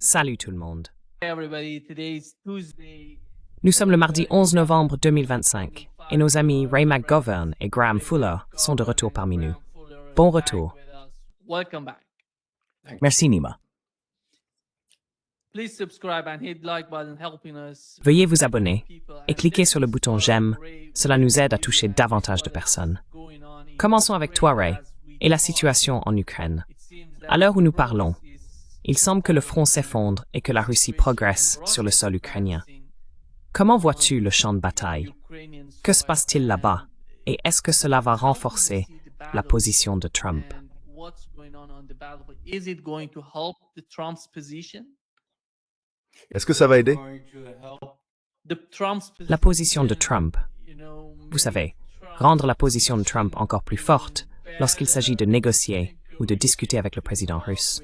Salut tout le monde. Hey everybody, today's Tuesday. Nous sommes le mardi 11 novembre 2025 et nos amis Ray McGovern et Graham Fuller sont de retour parmi nous. Bon retour. Welcome back. Merci Nima. Please subscribe and hit like button helping us. Veuillez vous abonner et cliquez sur le bouton j'aime. Cela nous aide à toucher davantage de personnes. Commençons avec toi Ray et la situation en Ukraine. À l'heure où nous parlons, il semble que le front s'effondre et que la Russie progresse sur le sol ukrainien. Comment vois-tu le champ de bataille? Que se passe-t-il là-bas? Et est-ce que cela va renforcer la position de Trump? Est-ce que ça va aider? La position de Trump, vous savez, rendre la position de Trump encore plus forte lorsqu'il s'agit de négocier ou de discuter avec le président russe.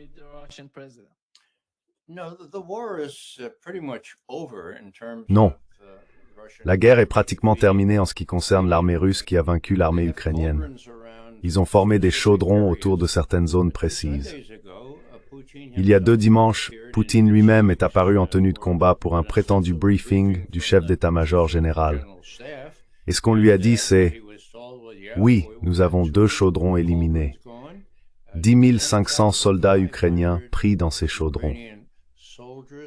Non. La guerre est pratiquement terminée en ce qui concerne l'armée russe qui a vaincu l'armée ukrainienne. Ils ont formé des chaudrons autour de certaines zones précises. Il y a 2 dimanches, Poutine lui-même est apparu en tenue de combat pour un prétendu briefing du chef d'état-major général. Et ce qu'on lui a dit, c'est « Oui, nous avons 2 chaudrons éliminés. 10 500 soldats ukrainiens pris dans ces chaudrons. »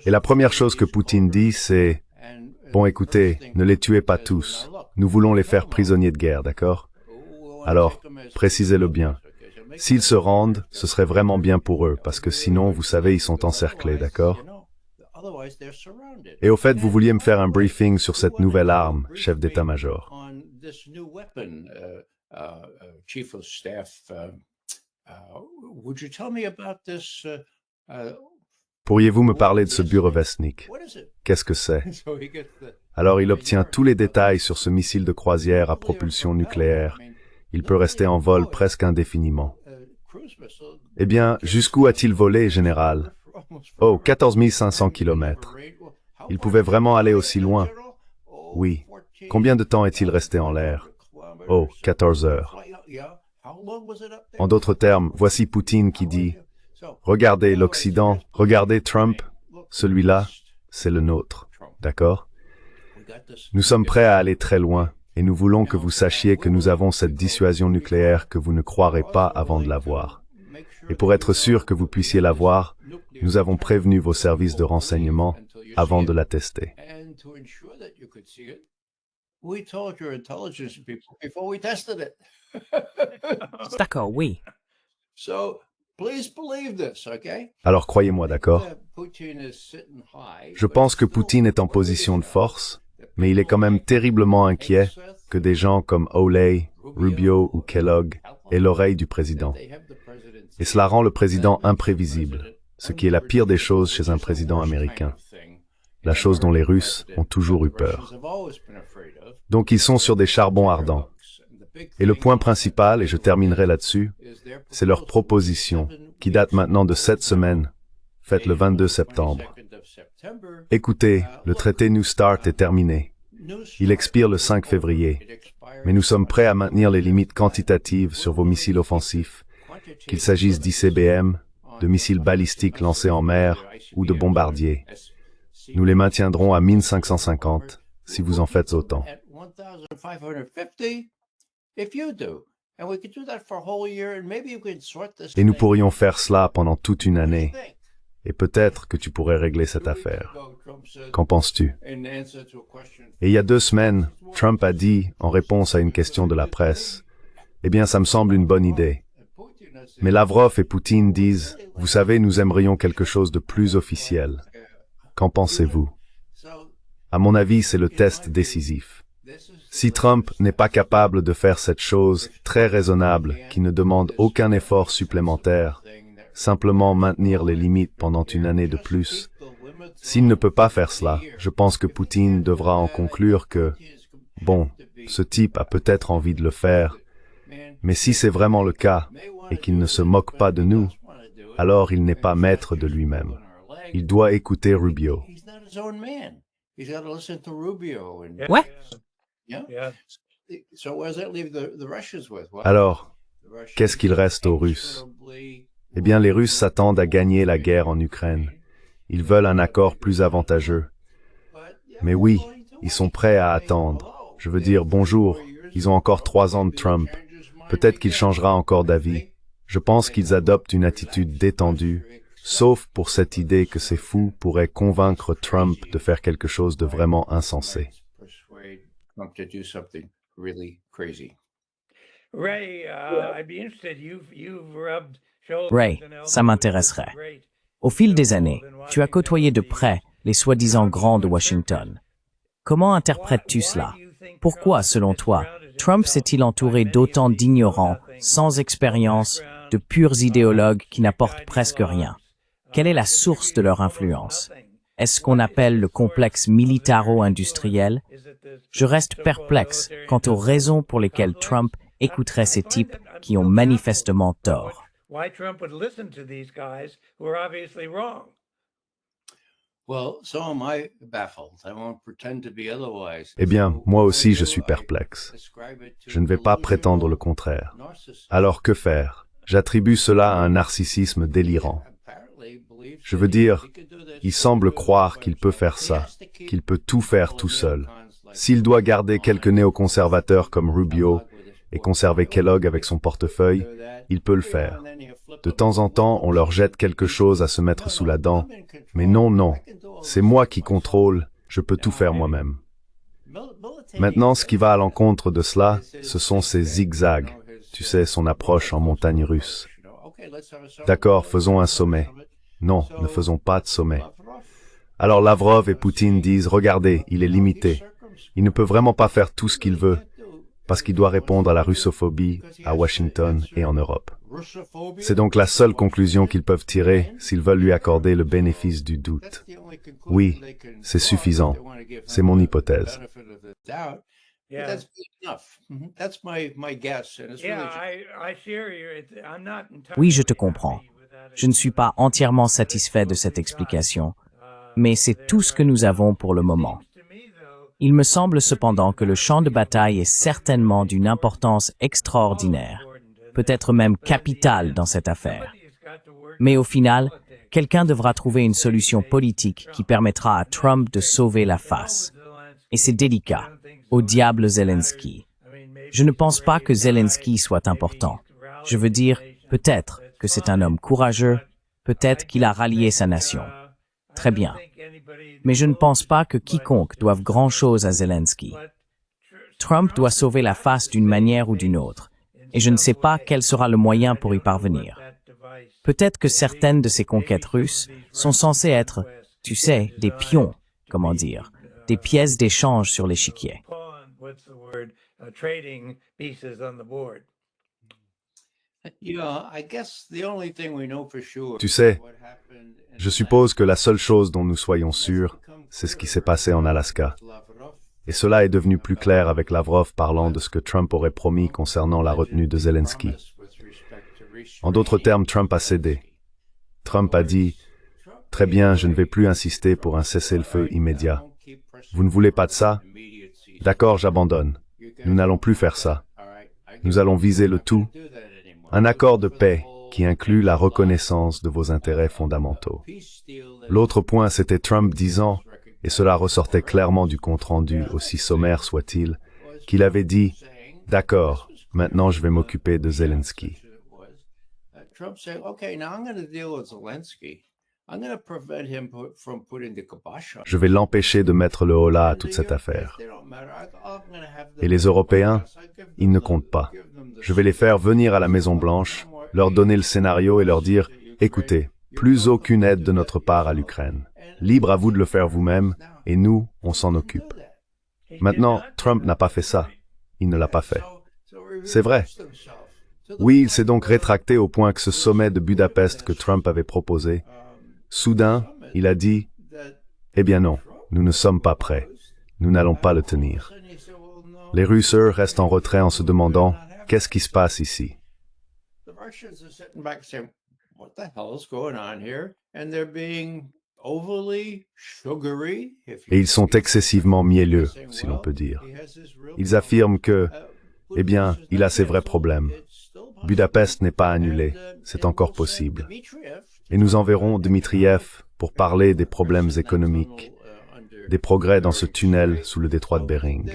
Et la première chose que Poutine dit, c'est « Bon, écoutez, ne les tuez pas tous. Nous voulons les faire prisonniers de guerre, d'accord? Alors, précisez-le bien. S'ils se rendent, ce serait vraiment bien pour eux, parce que sinon, vous savez, ils sont encerclés, d'accord? Et au fait, vous vouliez me faire un briefing sur cette nouvelle arme, chef d'état-major. Pourriez-vous me parler de ce Burevestnik? Qu'est-ce que c'est? Alors il obtient tous les détails sur ce missile de croisière à propulsion nucléaire. Il peut rester en vol presque indéfiniment. Eh bien, jusqu'où a-t-il volé, général? Oh, 14 500 kilomètres. Il pouvait vraiment aller aussi loin? Oui. Combien de temps est-il resté en l'air? Oh, 14 heures. En d'autres termes, voici Poutine qui dit « Regardez l'Occident, regardez Trump, celui-là, c'est le nôtre. » D'accord? Nous sommes prêts à aller très loin, et nous voulons que vous sachiez que nous avons cette dissuasion nucléaire que vous ne croirez pas avant de l'avoir. Et pour être sûr que vous puissiez l'avoir, nous avons prévenu vos services de renseignement avant de la tester. D'accord, oui. Alors croyez-moi, d'accord? Je pense que Poutine est en position de force, mais il est quand même terriblement inquiet que des gens comme Oley, Rubio ou Kellogg aient l'oreille du président. Et cela rend le président imprévisible, ce qui est la pire des choses chez un président américain. La chose dont les Russes ont toujours eu peur. Donc ils sont sur des charbons ardents. Et le point principal, et je terminerai là-dessus, c'est leur proposition, qui date maintenant de 7 semaines, faite le 22 septembre. Écoutez, le traité New START est terminé. Il expire le 5 février. Mais nous sommes prêts à maintenir les limites quantitatives sur vos missiles offensifs, qu'il s'agisse d'ICBM, de missiles balistiques lancés en mer ou de bombardiers. Nous les maintiendrons à 1550, si vous en faites autant. Et nous pourrions faire cela pendant toute une année. Et peut-être que tu pourrais régler cette affaire. Qu'en penses-tu? Et il y a 2 semaines, Trump a dit, en réponse à une question de la presse, « Eh bien, ça me semble une bonne idée. » Mais Lavrov et Poutine disent, « Vous savez, nous aimerions quelque chose de plus officiel. » Qu'en pensez-vous? À mon avis, c'est le test décisif. Si Trump n'est pas capable de faire cette chose très raisonnable qui ne demande aucun effort supplémentaire, simplement maintenir les limites pendant une année de plus, s'il ne peut pas faire cela, je pense que Poutine devra en conclure que, bon, ce type a peut-être envie de le faire, mais si c'est vraiment le cas et qu'il ne se moque pas de nous, alors il n'est pas maître de lui-même. Il doit écouter Rubio. Ouais. Alors, qu'est-ce qu'il reste aux Russes? Eh bien, les Russes s'attendent à gagner la guerre en Ukraine. Ils veulent un accord plus avantageux. Mais oui, ils sont prêts à attendre. Je veux dire, bonjour, ils ont encore 3 ans de Trump. Peut-être qu'il changera encore d'avis. Je pense qu'ils adoptent une attitude détendue, sauf pour cette idée que ces fous pourraient convaincre Trump de faire quelque chose de vraiment insensé. Ray, ça m'intéresserait. Au fil des années, tu as côtoyé de près les soi-disant grands de Washington. Comment interprètes-tu cela? Pourquoi, selon toi, Trump s'est-il entouré d'autant d'ignorants, sans expérience, de purs idéologues qui n'apportent presque rien? Quelle est la source de leur influence? Est-ce ce qu'on appelle le complexe militaro-industriel? Je reste perplexe quant aux raisons pour lesquelles Trump écouterait ces types qui ont manifestement tort. Eh bien, moi aussi je suis perplexe. Je ne vais pas prétendre le contraire. Alors que faire? J'attribue cela à un narcissisme délirant. Je veux dire, il semble croire qu'il peut faire ça, qu'il peut tout faire tout seul. S'il doit garder quelques néoconservateurs comme Rubio et conserver Kellogg avec son portefeuille, il peut le faire. De temps en temps, on leur jette quelque chose à se mettre sous la dent. Mais non, non, c'est moi qui contrôle, je peux tout faire moi-même. Maintenant, ce qui va à l'encontre de cela, ce sont ces zigzags. Tu sais, son approche en montagne russe. D'accord, faisons un sommet. Non, ne faisons pas de sommet. Alors Lavrov et Poutine disent, regardez, il est limité. Il ne peut vraiment pas faire tout ce qu'il veut, parce qu'il doit répondre à la russophobie à Washington et en Europe. C'est donc la seule conclusion qu'ils peuvent tirer s'ils veulent lui accorder le bénéfice du doute. Oui, c'est suffisant. C'est mon hypothèse. Oui, je te comprends. Je ne suis pas entièrement satisfait de cette explication, mais c'est tout ce que nous avons pour le moment. Il me semble cependant que le champ de bataille est certainement d'une importance extraordinaire, peut-être même capitale dans cette affaire. Mais au final, quelqu'un devra trouver une solution politique qui permettra à Trump de sauver la face. Et c'est délicat. Au diable Zelensky. Je ne pense pas que Zelensky soit important. Je veux dire, peut-être que c'est un homme courageux, peut-être qu'il a rallié sa nation. Très bien. Mais je ne pense pas que quiconque doive grand-chose à Zelensky. Trump doit sauver la face d'une manière ou d'une autre, et je ne sais pas quel sera le moyen pour y parvenir. Peut-être que certaines de ces conquêtes russes sont censées être, tu sais, des pions, comment dire, des pièces d'échange sur l'échiquier. Tu sais, je suppose que la seule chose dont nous soyons sûrs, c'est ce qui s'est passé en Alaska. Et cela est devenu plus clair avec Lavrov parlant de ce que Trump aurait promis concernant la retenue de Zelensky. En d'autres termes, Trump a cédé. Trump a dit « Très bien, je ne vais plus insister pour un cessez-le-feu immédiat. Vous ne voulez pas de ça? D'accord, j'abandonne. Nous n'allons plus faire ça. Nous allons viser le tout. Un accord de paix qui inclut la reconnaissance de vos intérêts fondamentaux. » L'autre point, c'était Trump disant, et cela ressortait clairement du compte-rendu, aussi sommaire soit-il, qu'il avait dit « D'accord, maintenant je vais m'occuper de Zelensky. » Je vais l'empêcher de mettre le holà à toute cette affaire. Et les Européens, ils ne comptent pas. Je vais les faire venir à la Maison-Blanche, leur donner le scénario et leur dire « Écoutez, plus aucune aide de notre part à l'Ukraine. Libre à vous de le faire vous-même, et nous, on s'en occupe. » Maintenant, Trump n'a pas fait ça. Il ne l'a pas fait. C'est vrai. Oui, il s'est donc rétracté au point que ce sommet de Budapest que Trump avait proposé, soudain, il a dit « Eh bien non, nous ne sommes pas prêts. Nous n'allons pas le tenir. » Les Russes restent en retrait en se demandant « Qu'est-ce qui se passe ici ?» Et ils sont excessivement mielleux, si l'on peut dire. Ils affirment que, eh bien, il a ses vrais problèmes. Budapest n'est pas annulé, c'est encore possible. Et nous enverrons Dmitriev, pour parler des problèmes économiques, des progrès dans ce tunnel sous le détroit de Bering.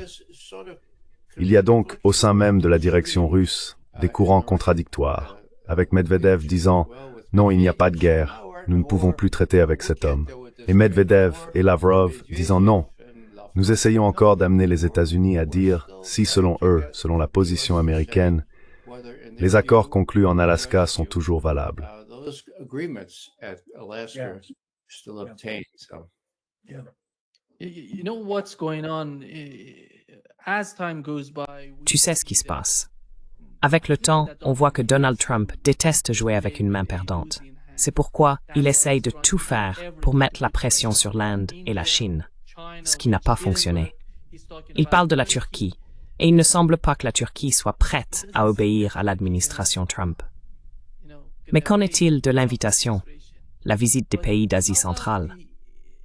Il y a donc, au sein même de la direction russe, des courants contradictoires, avec Medvedev disant « Non, il n'y a pas de guerre, nous ne pouvons plus traiter avec cet homme », et Medvedev et Lavrov disant « Non, nous essayons encore d'amener les États-Unis à dire si, selon eux, selon la position américaine, les accords conclus en Alaska sont toujours valables. » Tu sais ce qui se passe. Avec le temps, on voit que Donald Trump déteste jouer avec une main perdante. C'est pourquoi il essaye de tout faire pour mettre la pression sur l'Inde et la Chine, ce qui n'a pas fonctionné. Il parle de la Turquie, et il ne semble pas que la Turquie soit prête à obéir à l'administration Trump. Mais qu'en est-il de l'invitation, la visite des pays d'Asie centrale?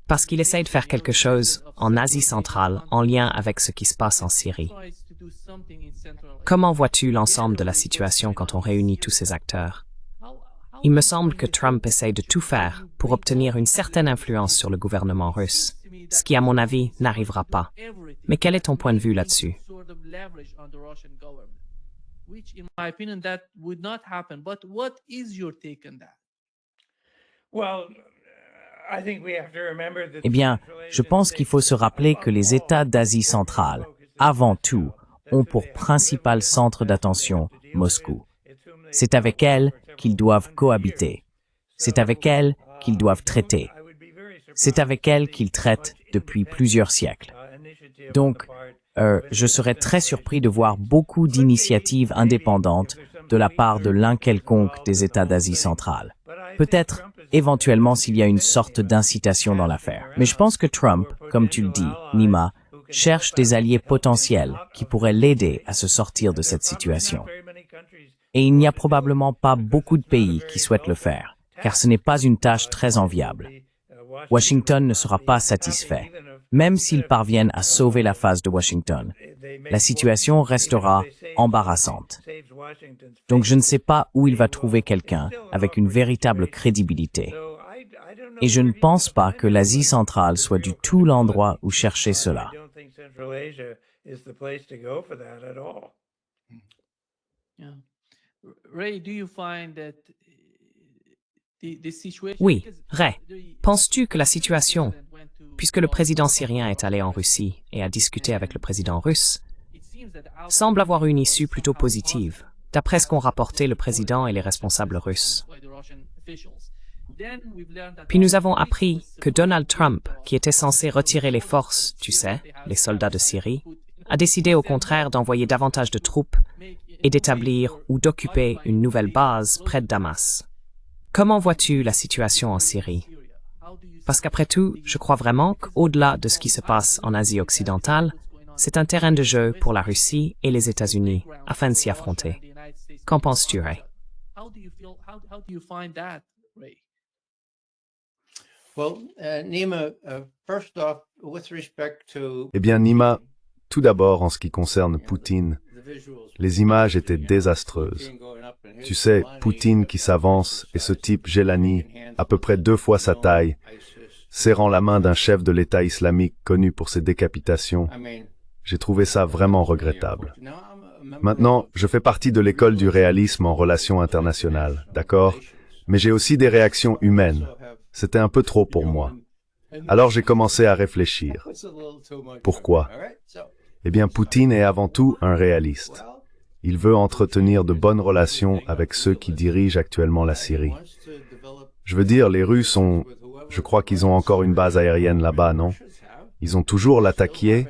Parce qu'il essaye de faire quelque chose en Asie centrale en lien avec ce qui se passe en Syrie. Comment vois-tu l'ensemble de la situation quand on réunit tous ces acteurs? Il me semble que Trump essaye de tout faire pour obtenir une certaine influence sur le gouvernement russe, ce qui, à mon avis, n'arrivera pas. Mais quel est ton point de vue là-dessus? Eh bien, je pense qu'il faut se rappeler que les États d'Asie centrale, avant tout, ont pour principal centre d'attention Moscou. C'est avec elle qu'ils doivent cohabiter. C'est avec elle qu'ils doivent traiter. C'est avec elle qu'ils traitent depuis plusieurs siècles. Donc, je serais très surpris de voir beaucoup d'initiatives indépendantes de la part de l'un quelconque des États d'Asie centrale. Peut-être, éventuellement, s'il y a une sorte d'incitation dans l'affaire. Mais je pense que Trump, comme tu le dis, Nima, cherche des alliés potentiels qui pourraient l'aider à se sortir de cette situation. Et il n'y a probablement pas beaucoup de pays qui souhaitent le faire, car ce n'est pas une tâche très enviable. Washington ne sera pas satisfait, même s'ils parviennent à sauver la face de Washington. La situation restera embarrassante. Donc je ne sais pas où il va trouver quelqu'un avec une véritable crédibilité. Et je ne pense pas que l'Asie centrale soit du tout l'endroit où chercher cela. Oui, Ray, penses-tu que la situation, puisque le président syrien est allé en Russie et a discuté avec le président russe, semble avoir une issue plutôt positive, d'après ce qu'ont rapporté le président et les responsables russes? Puis nous avons appris que Donald Trump, qui était censé retirer les forces, tu sais, les soldats de Syrie, a décidé au contraire d'envoyer davantage de troupes et d'établir ou d'occuper une nouvelle base près de Damas. Comment vois-tu la situation en Syrie? Parce qu'après tout, je crois vraiment qu'au-delà de ce qui se passe en Asie occidentale, c'est un terrain de jeu pour la Russie et les États-Unis afin de s'y affronter. Qu'en penses-tu, Ray? Eh bien, Nima, tout d'abord en ce qui concerne Poutine, les images étaient désastreuses. Tu sais, Poutine qui s'avance et ce type Gélani, à peu près 2 fois sa taille, serrant la main d'un chef de l'État islamique connu pour ses décapitations. J'ai trouvé ça vraiment regrettable. Maintenant, je fais partie de l'école du réalisme en relations internationales, d'accord? Mais j'ai aussi des réactions humaines. C'était un peu trop pour moi. Alors j'ai commencé à réfléchir. Pourquoi? Eh bien, Poutine est avant tout un réaliste. Il veut entretenir de bonnes relations avec ceux qui dirigent actuellement la Syrie. Je veux dire, les Russes ont... Je crois qu'ils ont encore une base aérienne là-bas, non? Ils ont toujours l'Atakié?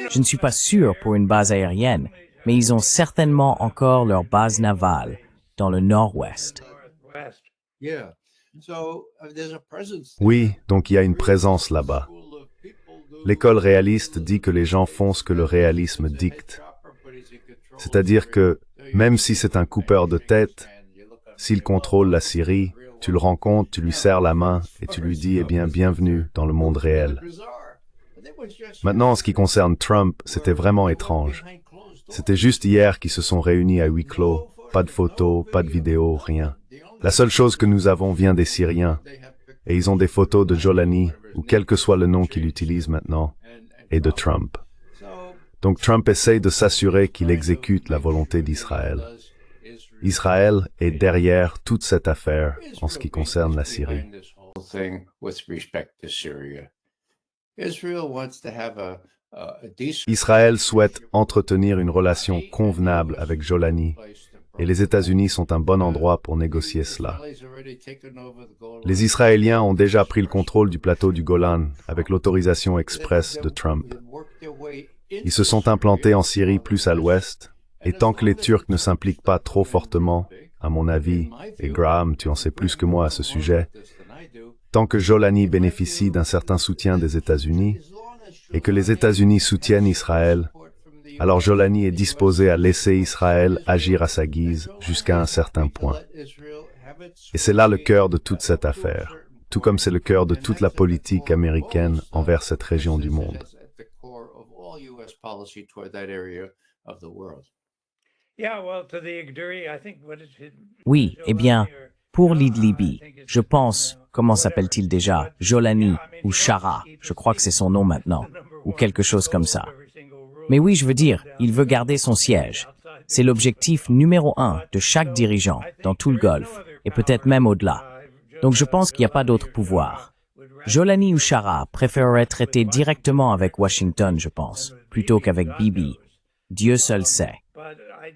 Je ne suis pas sûr pour une base aérienne, mais ils ont certainement encore leur base navale dans le nord-ouest. Oui, donc il y a une présence là-bas. L'école réaliste dit que les gens font ce que le réalisme dicte. C'est-à-dire que, même si c'est un coupeur de tête, s'il contrôle la Syrie, tu le rencontres, tu lui serres la main et tu lui dis « Eh bien, bienvenue dans le monde réel ». Maintenant, en ce qui concerne Trump, c'était vraiment étrange. C'était juste hier qu'ils se sont réunis à huis clos pas de photos, pas de vidéos, rien. La seule chose que nous avons vient des Syriens, et ils ont des photos de Jolani, ou quel que soit le nom qu'il utilise maintenant, et de Trump. Donc Trump essaye de s'assurer qu'il exécute la volonté d'Israël. Israël est derrière toute cette affaire en ce qui concerne la Syrie. Israël souhaite entretenir une relation convenable avec Jolani, et les États-Unis sont un bon endroit pour négocier cela. Les Israéliens ont déjà pris le contrôle du plateau du Golan avec l'autorisation express de Trump. Ils se sont implantés en Syrie plus à l'ouest, et tant que les Turcs ne s'impliquent pas trop fortement, à mon avis, et Graham, tu en sais plus que moi à ce sujet, tant que Jolani bénéficie d'un certain soutien des États-Unis, et que les États-Unis soutiennent Israël, alors Jolani est disposé à laisser Israël agir à sa guise jusqu'à un certain point. Et c'est là le cœur de toute cette affaire, tout comme c'est le cœur de toute la politique américaine envers cette région du monde. Oui, eh bien, pour l'Idlibi, je pense, comment s'appelle-t-il déjà, Jolani ou Shara, je crois que c'est son nom maintenant, ou quelque chose comme ça. Mais oui, je veux dire, il veut garder son siège. C'est l'objectif numéro 1 de chaque dirigeant dans tout le Golfe, et peut-être même au-delà. Donc je pense qu'il n'y a pas d'autre pouvoir. Jolani ou Shara préféreraient traiter directement avec Washington, je pense, plutôt qu'avec Bibi. Dieu seul sait.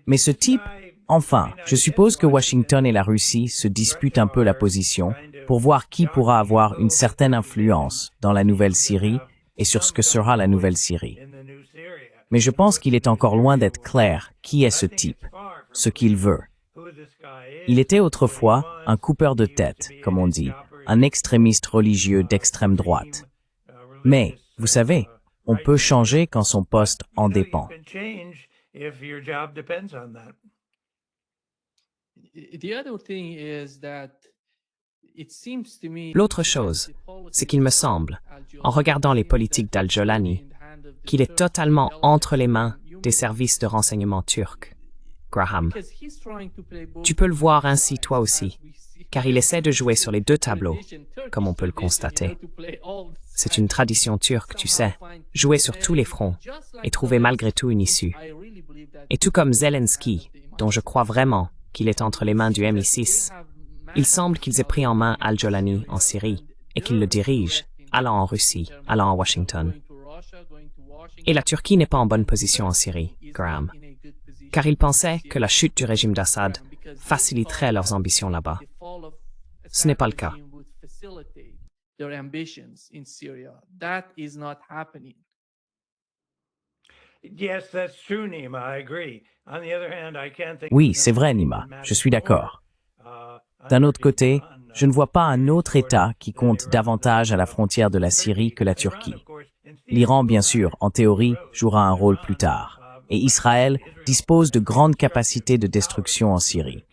Mais ce type, enfin, je suppose que Washington et la Russie se disputent un peu la position pour voir qui pourra avoir une certaine influence dans la nouvelle Syrie et sur ce que sera la nouvelle Syrie. Mais je pense qu'il est encore loin d'être clair qui est ce type, ce qu'il veut. Il était autrefois un coupeur de tête, comme on dit, un extrémiste religieux d'extrême droite. Mais, vous savez, on peut changer quand son poste en dépend. L'autre chose, c'est qu'il me semble, en regardant les politiques d'Al-Jolani, qu'il est totalement entre les mains des services de renseignement turcs. Graham, tu peux le voir ainsi toi aussi, car il essaie de jouer sur les deux tableaux, comme on peut le constater. C'est une tradition turque, tu sais, jouer sur tous les fronts et trouver malgré tout une issue. Et tout comme Zelensky, dont je crois vraiment qu'il est entre les mains du MI6, il semble qu'ils aient pris en main Al-Jolani en Syrie et qu'ils le dirigent, allant en Russie, allant à Washington. Et la Turquie n'est pas en bonne position en Syrie, Graham, car ils pensaient que la chute du régime d'Assad faciliterait leurs ambitions là-bas. Ce n'est pas le cas. Oui, c'est vrai, Nima, je suis d'accord. D'un autre côté, je ne vois pas un autre État qui compte davantage à la frontière de la Syrie que la Turquie. L'Iran, bien sûr, en théorie, jouera un rôle plus tard. Et Israël dispose de grandes capacités de destruction en Syrie.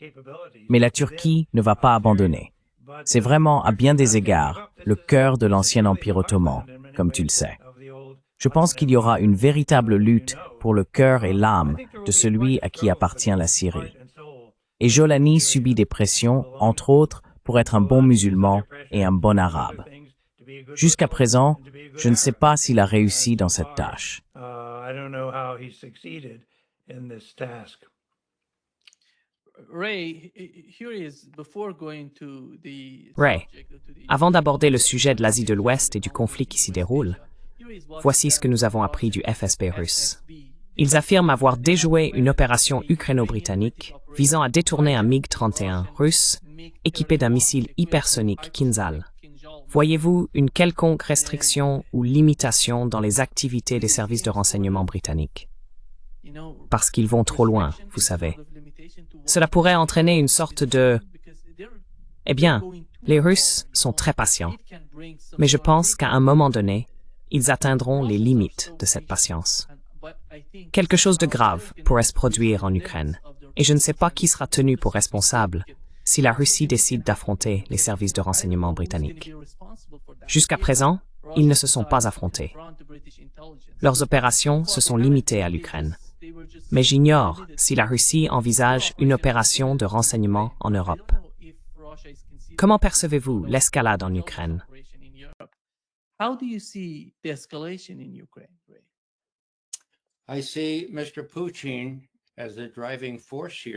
Mais la Turquie ne va pas abandonner. C'est vraiment, à bien des égards, le cœur de l'ancien empire ottoman, comme tu le sais. Je pense qu'il y aura une véritable lutte pour le cœur et l'âme de celui à qui appartient la Syrie. Et Jolani subit des pressions, entre autres, pour être un bon musulman et un bon arabe. Jusqu'à présent, je ne sais pas s'il a réussi dans cette tâche. Ray, Ray, avant d'aborder le sujet de l'Asie de l'Ouest et du conflit qui s'y déroule, voici ce que nous avons appris du FSB russe. Ils affirment avoir déjoué une opération ukraino-britannique visant à détourner un MiG-31 russe équipé d'un missile hypersonique Kinzhal. Voyez-vous une quelconque restriction ou limitation dans les activités des services de renseignement britanniques? Parce qu'ils vont trop loin, vous savez. Cela pourrait entraîner une sorte de... Eh bien, les Russes sont très patients. Mais je pense qu'à un moment donné, ils atteindront les limites de cette patience. Quelque chose de grave pourrait se produire en Ukraine, et je ne sais pas qui sera tenu pour responsable si la Russie décide d'affronter les services de renseignement britanniques. Jusqu'à présent, ils ne se sont pas affrontés. Leurs opérations se sont limitées à l'Ukraine, Mais j'ignore si la Russie envisage une opération de renseignement en Europe. Comment percevez-vous l'escalade en Ukraine? How do you see the escalation in Ukraine, Ray?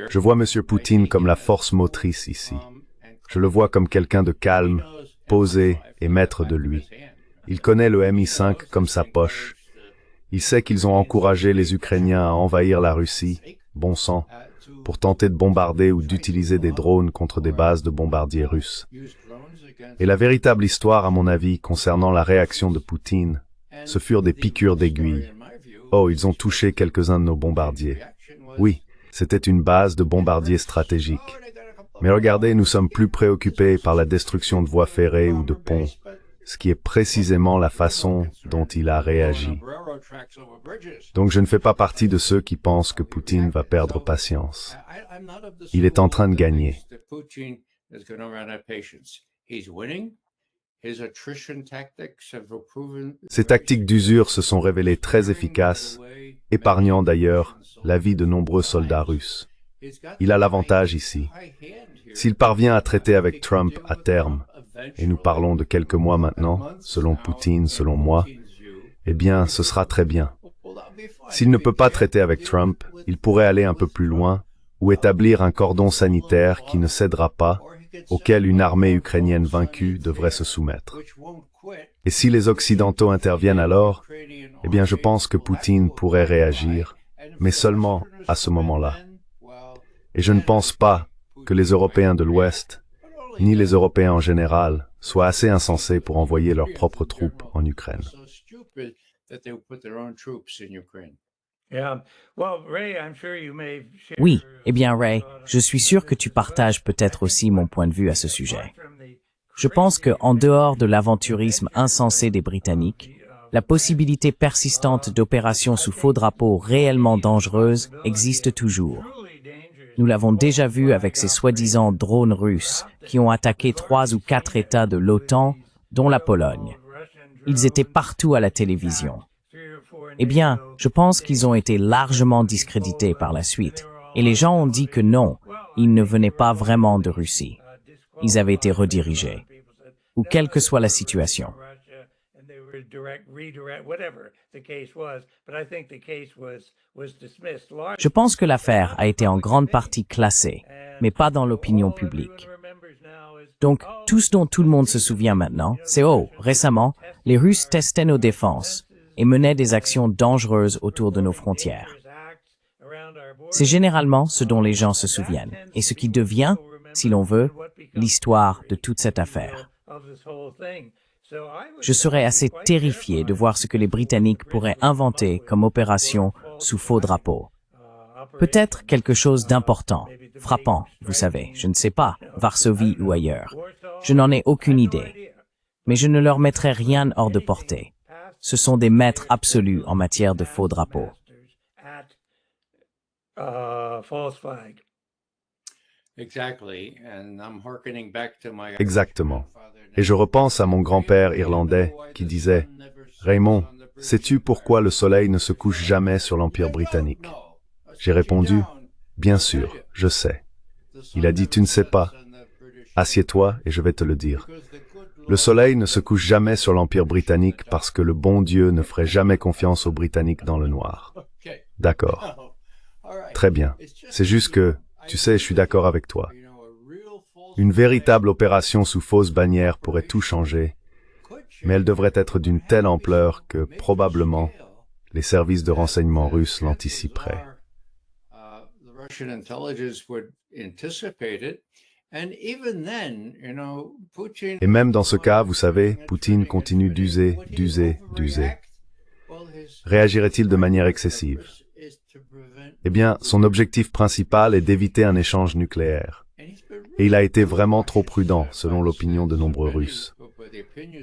Je vois M. Poutine comme la force motrice ici. Je le vois comme quelqu'un de calme, posé et maître de lui. Il connaît le Mi-5 comme sa poche. Il sait qu'ils ont encouragé les Ukrainiens à envahir la Russie, bon sang, pour tenter de bombarder ou d'utiliser des drones contre des bases de bombardiers russes. Et la véritable histoire, à mon avis, concernant la réaction de Poutine, ce furent des piqûres d'aiguilles. Oh, ils ont touché quelques-uns de nos bombardiers. Oui, c'était une base de bombardiers stratégiques. Mais regardez, nous sommes plus préoccupés par la destruction de voies ferrées ou de ponts, ce qui est précisément la façon dont il a réagi. Donc je ne fais pas partie de ceux qui pensent que Poutine va perdre patience. Il est en train de gagner. Ces tactiques d'usure se sont révélées très efficaces, épargnant d'ailleurs la vie de nombreux soldats russes. Il a l'avantage ici. S'il parvient à traiter avec Trump à terme, et nous parlons de quelques mois maintenant, selon Poutine, selon moi, eh bien, ce sera très bien. S'il ne peut pas traiter avec Trump, il pourrait aller un peu plus loin, ou établir un cordon sanitaire qui ne cédera pas, auquel une armée ukrainienne vaincue devrait se soumettre. Et si les Occidentaux interviennent alors, eh bien je pense que Poutine pourrait réagir, mais seulement à ce moment-là. Et je ne pense pas que les Européens de l'Ouest, ni les Européens en général, soient assez insensés pour envoyer leurs propres troupes en Ukraine. Oui, eh bien Ray, je suis sûr que tu partages peut-être aussi mon point de vue à ce sujet. Je pense que, en dehors de l'aventurisme insensé des Britanniques, la possibilité persistante d'opérations sous faux drapeau réellement dangereuses existe toujours. Nous l'avons déjà vu avec ces soi-disant drones russes qui ont attaqué 3 ou 4 États de l'OTAN, dont la Pologne. Ils étaient partout à la télévision. Eh bien, je pense qu'ils ont été largement discrédités par la suite, et les gens ont dit que non, ils ne venaient pas vraiment de Russie. Ils avaient été redirigés, ou quelle que soit la situation. Je pense que l'affaire a été en grande partie classée, mais pas dans l'opinion publique. Donc, tout ce dont tout le monde se souvient maintenant, c'est récemment, les Russes testaient nos défenses et menaient des actions dangereuses autour de nos frontières. C'est généralement ce dont les gens se souviennent, et ce qui devient, si l'on veut, l'histoire de toute cette affaire. Je serais assez terrifié de voir ce que les Britanniques pourraient inventer comme opération sous faux drapeau. Peut-être quelque chose d'important, frappant, vous savez, je ne sais pas, Varsovie ou ailleurs. Je n'en ai aucune idée. Mais je ne leur mettrai rien hors de portée. Ce sont des maîtres absolus en matière de faux drapeaux. Exactement. Et je repense à mon grand-père irlandais qui disait « Raymond, sais-tu pourquoi le soleil ne se couche jamais sur l'Empire britannique ?» J'ai répondu « Bien sûr, je sais. » Il a dit « Tu ne sais pas. Assieds-toi et je vais te le dire. Le soleil ne se couche jamais sur l'Empire britannique parce que le bon Dieu ne ferait jamais confiance aux Britanniques dans le noir. » D'accord. Très bien. C'est juste que, tu sais, je suis d'accord avec toi. Une véritable opération sous fausse bannière pourrait tout changer, mais elle devrait être d'une telle ampleur que, probablement, les services de renseignement russes l'anticiperaient. Et même dans ce cas, vous savez, Poutine continue d'user. Réagirait-il de manière excessive? Eh bien, son objectif principal est d'éviter un échange nucléaire. Et il a été vraiment trop prudent, selon l'opinion de nombreux Russes.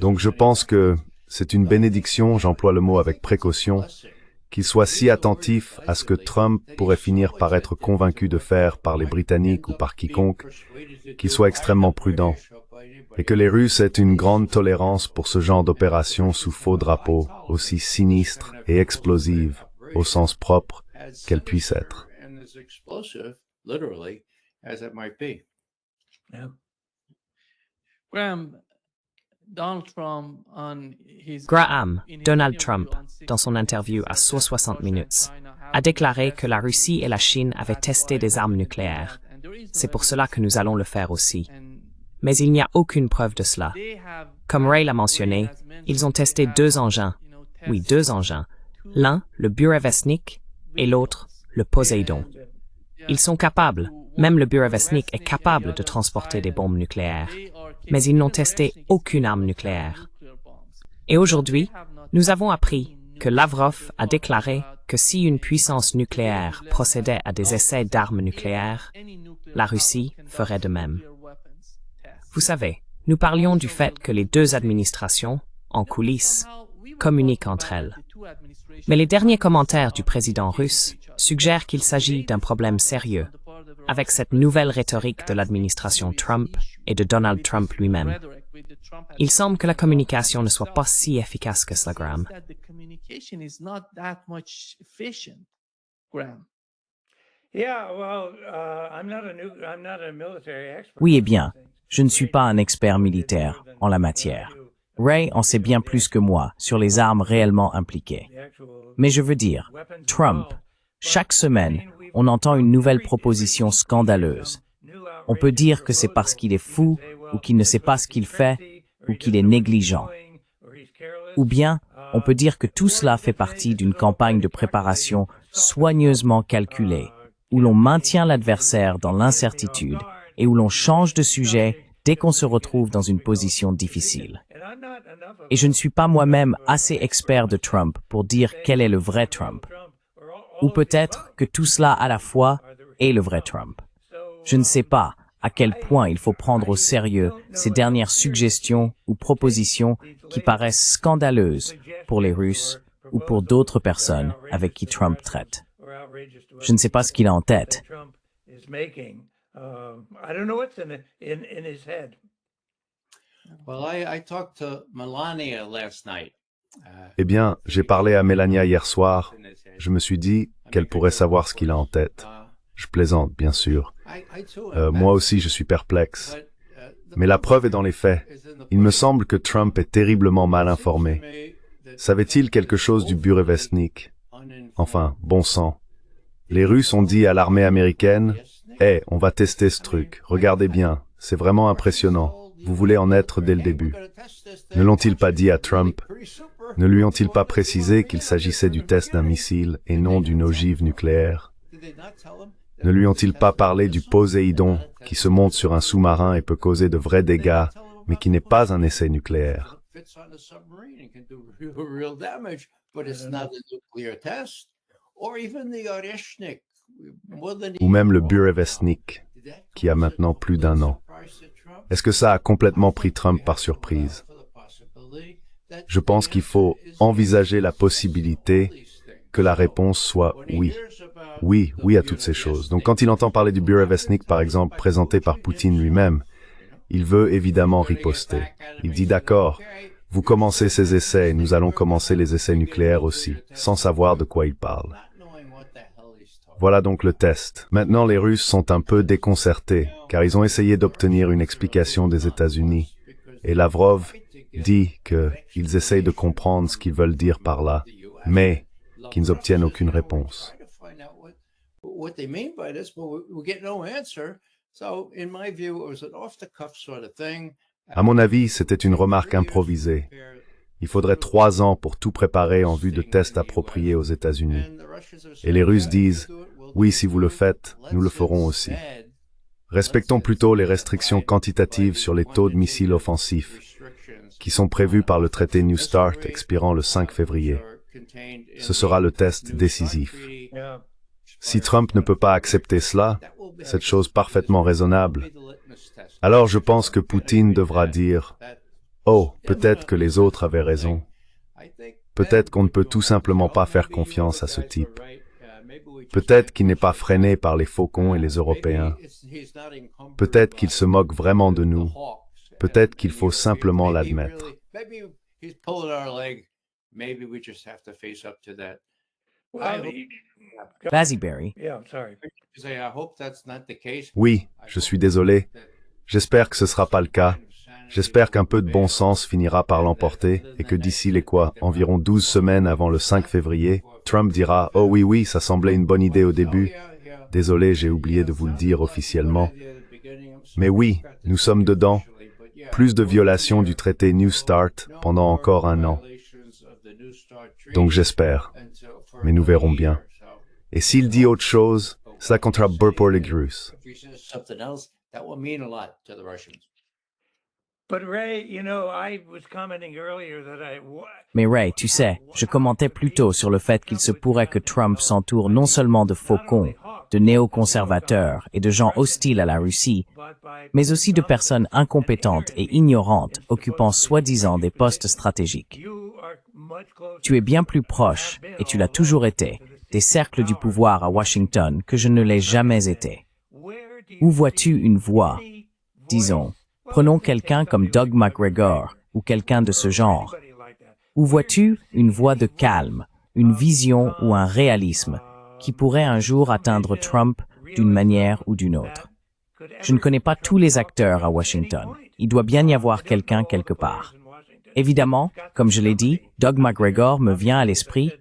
Donc je pense que c'est une bénédiction, j'emploie le mot avec précaution, qu'il soit si attentif à ce que Trump pourrait finir par être convaincu de faire par les Britanniques ou par quiconque, qu'il soit extrêmement prudent, et que les Russes aient une grande tolérance pour ce genre d'opération sous faux drapeau, aussi sinistre et explosive, au sens propre, qu'elle puisse être. Graham, Donald Trump, dans son interview à 160 minutes, a déclaré que la Russie et la Chine avaient testé des armes nucléaires. C'est pour cela que nous allons le faire aussi. Mais il n'y a aucune preuve de cela. Comme Ray l'a mentionné, ils ont testé deux engins. Oui, deux engins. L'un, le Burevestnik, et l'autre, le Poséidon. Ils sont capables, même le Burevestnik est capable de transporter des bombes nucléaires, mais ils n'ont testé aucune arme nucléaire. Et aujourd'hui, nous avons appris que Lavrov a déclaré que si une puissance nucléaire procédait à des essais d'armes nucléaires, la Russie ferait de même. Vous savez, nous parlions du fait que les deux administrations, en coulisses, communiquent entre elles. Mais les derniers commentaires du président russe suggèrent qu'il s'agit d'un problème sérieux, avec cette nouvelle rhétorique de l'administration Trump et de Donald Trump lui-même. Il semble que la communication ne soit pas si efficace que cela, Graham. Oui, eh bien, je ne suis pas un expert militaire en la matière. Ray en sait bien plus que moi sur les armes réellement impliquées. Mais je veux dire, Trump, chaque semaine, on entend une nouvelle proposition scandaleuse. On peut dire que c'est parce qu'il est fou, ou qu'il ne sait pas ce qu'il fait, ou qu'il est négligent. Ou bien, on peut dire que tout cela fait partie d'une campagne de préparation soigneusement calculée, où l'on maintient l'adversaire dans l'incertitude et où l'on change de sujet dès qu'on se retrouve dans une position difficile. Et je ne suis pas moi-même assez expert de Trump pour dire quel est le vrai Trump. Ou peut-être que tout cela à la fois est le vrai Trump. Je ne sais pas à quel point il faut prendre au sérieux ces dernières suggestions ou propositions qui paraissent scandaleuses pour les Russes ou pour d'autres personnes avec qui Trump traite. Je ne sais pas ce qu'il a en tête. Eh bien, j'ai parlé à Melania hier soir. Je me suis dit qu'elle pourrait savoir ce qu'il a en tête. Je plaisante, bien sûr. Moi aussi, je suis perplexe. Mais la preuve est dans les faits. Il me semble que Trump est terriblement mal informé. Savait-il quelque chose du Burevestnik? Enfin, bon sang. Les Russes ont dit à l'armée américaine, « Hey, on va tester ce truc. Regardez bien, c'est vraiment impressionnant. Vous voulez en être dès le début. » Ne l'ont-ils pas dit à Trump? Ne lui ont-ils pas précisé qu'il s'agissait du test d'un missile et non d'une ogive nucléaire? Ne lui ont-ils pas parlé du Poséidon qui se monte sur un sous-marin et peut causer de vrais dégâts, mais qui n'est pas un essai nucléaire? Ou même le Burevestnik, qui a maintenant plus d'1 an. Est-ce que ça a complètement pris Trump par surprise? Je pense qu'il faut envisager la possibilité que la réponse soit oui. Oui, oui à toutes ces choses. Donc quand il entend parler du Burevestnik, par exemple, présenté par Poutine lui-même, il veut évidemment riposter. Il dit d'accord, vous commencez ces essais et nous allons commencer les essais nucléaires aussi, sans savoir de quoi il parle. Voilà donc le test. Maintenant, les Russes sont un peu déconcertés, car ils ont essayé d'obtenir une explication des États-Unis. Et Lavrov dit qu'ils essayent de comprendre ce qu'ils veulent dire par là, mais qu'ils n'obtiennent aucune réponse. À mon avis, c'était une remarque improvisée. Il faudrait 3 ans pour tout préparer en vue de tests appropriés aux États-Unis. Et les Russes disent, oui, si vous le faites, nous le ferons aussi. Respectons plutôt les restrictions quantitatives sur les taux de missiles offensifs, qui sont prévus par le traité New START expirant le 5 février. Ce sera le test décisif. Si Trump ne peut pas accepter cela, cette chose parfaitement raisonnable, alors je pense que Poutine devra dire « Oh, peut-être que les autres avaient raison. Peut-être qu'on ne peut tout simplement pas faire confiance à ce type. Peut-être qu'il n'est pas freiné par les faucons et les Européens. Peut-être qu'il se moque vraiment de nous. Peut-être qu'il faut simplement l'admettre. » Vas-y, Barry. Oui, je suis désolé. J'espère que ce sera pas le cas. J'espère qu'un peu de bon sens finira par l'emporter et que d'ici environ 12 semaines avant le 5 février, Trump dira « Oh oui, oui, ça semblait une bonne idée au début. Désolé, j'ai oublié de vous le dire officiellement. Mais oui, nous sommes dedans. Plus de violations du traité New Start pendant encore un an. Donc j'espère. Mais nous verrons bien. Et s'il dit autre chose, ça comptera pour les Russes. Mais Ray, tu sais, je commentais plus tôt sur le fait qu'il se pourrait que Trump s'entoure non seulement de faucons, de néoconservateurs et de gens hostiles à la Russie, mais aussi de personnes incompétentes et ignorantes occupant soi-disant des postes stratégiques. Tu es bien plus proche, et tu l'as toujours été, des cercles du pouvoir à Washington que je ne l'ai jamais été. Où vois-tu une voix, disons, prenons quelqu'un comme Doug McGregor ou quelqu'un de ce genre. Où vois-tu une voix de calme, une vision ou un réalisme qui pourrait un jour atteindre Trump d'une manière ou d'une autre? Je ne connais pas tous les acteurs à Washington. Il doit bien y avoir quelqu'un quelque part. Évidemment, comme je l'ai dit, Doug McGregor me vient à l'esprit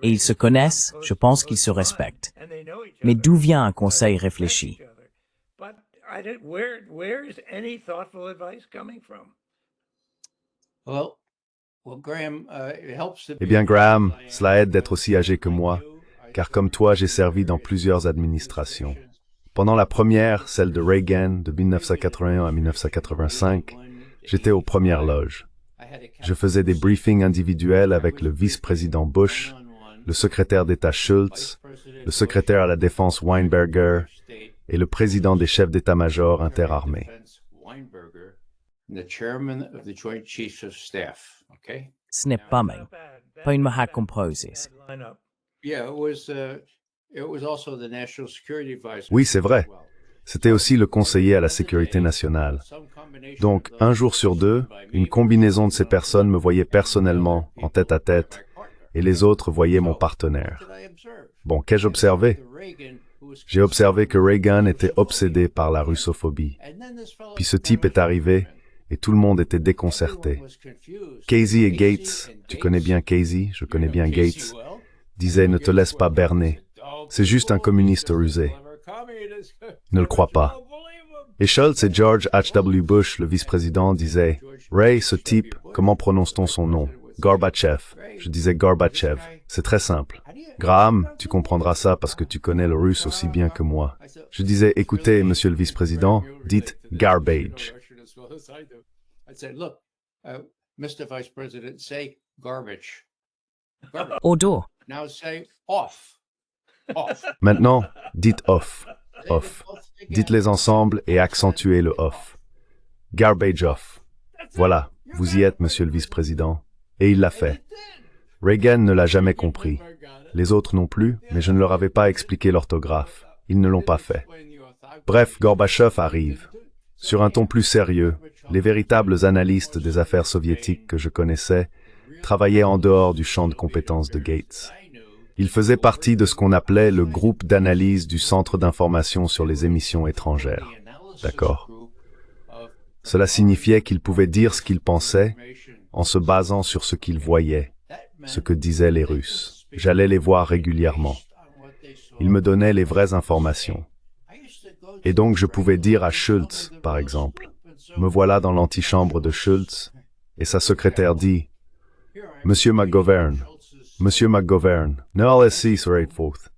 et ils se connaissent, je pense qu'ils se respectent. Mais d'où vient un conseil réfléchi? Eh bien, Graham, cela aide d'être aussi âgé que moi, car comme toi, j'ai servi dans plusieurs administrations. Pendant la première, celle de Reagan, de 1981 à 1985, j'étais aux premières loges. Je faisais des briefings individuels avec le vice-président Bush, le secrétaire d'État Schultz, le secrétaire à la défense Weinberger et le président des chefs d'état-major interarmés. Ce n'est pas même, pas une maha composée. Oui, c'est vrai. C'était aussi le conseiller à la sécurité nationale. Donc, un jour sur deux, une combinaison de ces personnes me voyait personnellement, en tête-à-tête, et les autres voyaient mon partenaire. Bon, qu'ai-je observé? J'ai observé que Reagan était obsédé par la russophobie. Puis ce type est arrivé, et tout le monde était déconcerté. Casey et Gates, tu connais bien Casey, je connais bien Gates, disaient « Ne te laisse pas berner. C'est juste un communiste rusé. » Ne le crois pas. Et Schultz et George H.W. Bush, le vice-président, disaient « Ray, ce type, comment prononce-t-on son nom? Gorbatchev. » Je disais Gorbatchev. C'est très simple. Graham, tu comprendras ça parce que tu connais le russe aussi bien que moi. Je disais « Écoutez, monsieur le vice-président, dites garbage. » Au dos. Maintenant, dites off. Off. Dites-les ensemble et accentuez le off. Garbage off. Voilà, vous y êtes, monsieur le vice-président. Et il l'a fait. Reagan ne l'a jamais compris. Les autres non plus, mais je ne leur avais pas expliqué l'orthographe. Ils ne l'ont pas fait. Bref, Gorbatchev arrive. Sur un ton plus sérieux, les véritables analystes des affaires soviétiques que je connaissais travaillaient en dehors du champ de compétences de Gates. Il faisait partie de ce qu'on appelait le groupe d'analyse du Centre d'information sur les émissions étrangères. D'accord? Cela signifiait qu'il pouvait dire ce qu'il pensait en se basant sur ce qu'il voyait, ce que disaient les Russes. J'allais les voir régulièrement. Ils me donnaient les vraies informations. Et donc je pouvais dire à Schultz, par exemple, « Me voilà dans l'antichambre de Schultz, et sa secrétaire dit, « Monsieur McGovern, Monsieur McGovern, ne laissez pas forth. »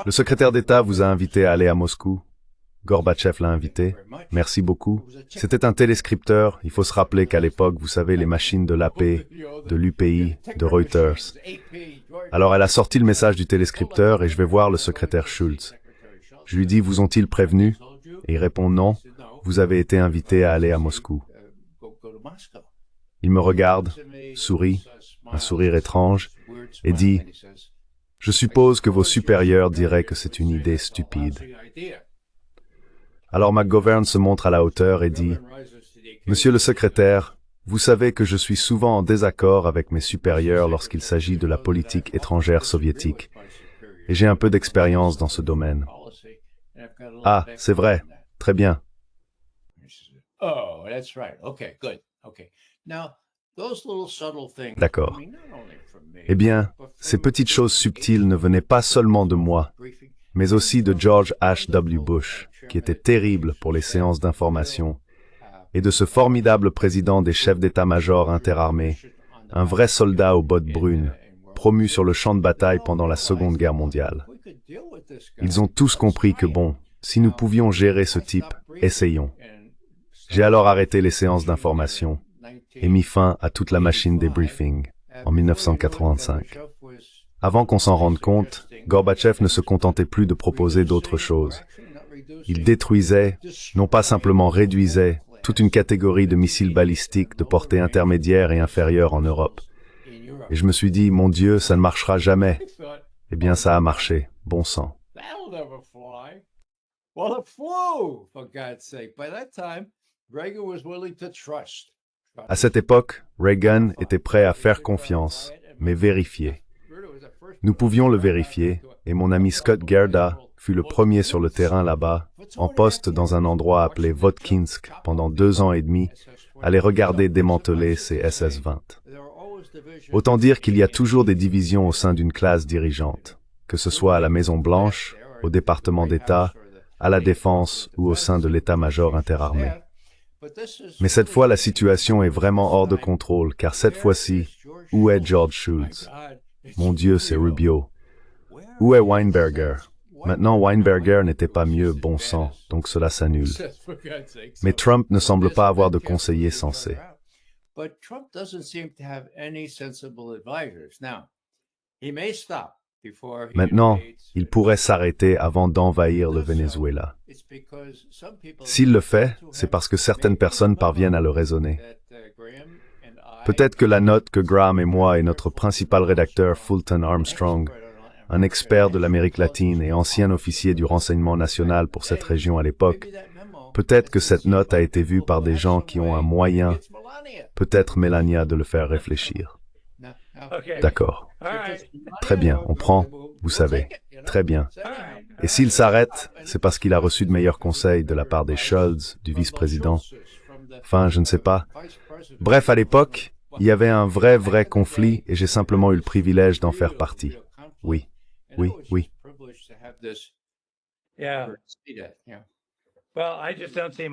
Le secrétaire d'État vous a invité à aller à Moscou. Gorbatchev l'a invité. Merci beaucoup. C'était un téléscripteur. Il faut se rappeler qu'à l'époque, vous savez, les machines de l'AP, de l'UPI, de Reuters. Alors elle a sorti le message du téléscripteur et je vais voir le secrétaire Schultz. Je lui dis, vous ont-ils prévenu? Et il répond non. Vous avez été invité à aller à Moscou. Il me regarde, sourit, un sourire étrange, et dit, « Je suppose que vos supérieurs diraient que c'est une idée stupide. » Alors McGovern se montre à la hauteur et dit, Monsieur le secrétaire, vous savez que je suis souvent en désaccord avec mes supérieurs lorsqu'il s'agit de la politique étrangère soviétique, et j'ai un peu d'expérience dans ce domaine. Ah, c'est vrai. Très bien. D'accord. Eh bien, ces petites choses subtiles ne venaient pas seulement de moi, mais aussi de George H.W. Bush, qui était terrible pour les séances d'information, et de ce formidable président des chefs d'état-major interarmés, un vrai soldat aux bottes brunes, promu sur le champ de bataille pendant la Seconde Guerre mondiale. Ils ont tous compris que bon, si nous pouvions gérer ce type, essayons. J'ai alors arrêté les séances d'information et mis fin à toute la machine des briefings en 1985. Avant qu'on s'en rende compte, Gorbatchev ne se contentait plus de proposer d'autres choses. Il détruisait, non pas simplement réduisait, toute une catégorie de missiles balistiques de portée intermédiaire et inférieure en Europe. Et je me suis dit, mon Dieu, ça ne marchera jamais. Eh bien, ça a marché. Bon sang. À cette époque, Reagan était prêt à faire confiance, mais vérifier. Nous pouvions le vérifier, et mon ami Scott Gerda fut le premier sur le terrain là-bas, en poste dans un endroit appelé Votkinsk pendant 2 ans et demi, à les regarder démanteler ces SS-20. Autant dire qu'il y a toujours des divisions au sein d'une classe dirigeante, que ce soit à la Maison-Blanche, au département d'État, à la Défense ou au sein de l'État-major interarmé. Mais cette fois, la situation est vraiment hors de contrôle, car cette fois-ci, où est George Shultz? Mon Dieu, c'est Rubio. Où est Weinberger? Maintenant, Weinberger n'était pas mieux, bon sang, donc cela s'annule. Mais Trump ne semble pas avoir de conseiller sensé. Maintenant, il pourrait s'arrêter avant d'envahir le Venezuela. S'il le fait, c'est parce que certaines personnes parviennent à le raisonner. Peut-être que la note que Graham et moi et notre principal rédacteur Fulton Armstrong, un expert de l'Amérique latine et ancien officier du renseignement national pour cette région à l'époque, peut-être que cette note a été vue par des gens qui ont un moyen, peut-être Melania, de le faire réfléchir. D'accord. Très bien, on prend, vous savez. Très bien. Et s'il s'arrête, c'est parce qu'il a reçu de meilleurs conseils de la part des Schultz, du vice-président. Enfin, je ne sais pas. Bref, à l'époque, il y avait un vrai conflit et j'ai simplement eu le privilège d'en faire partie. Oui.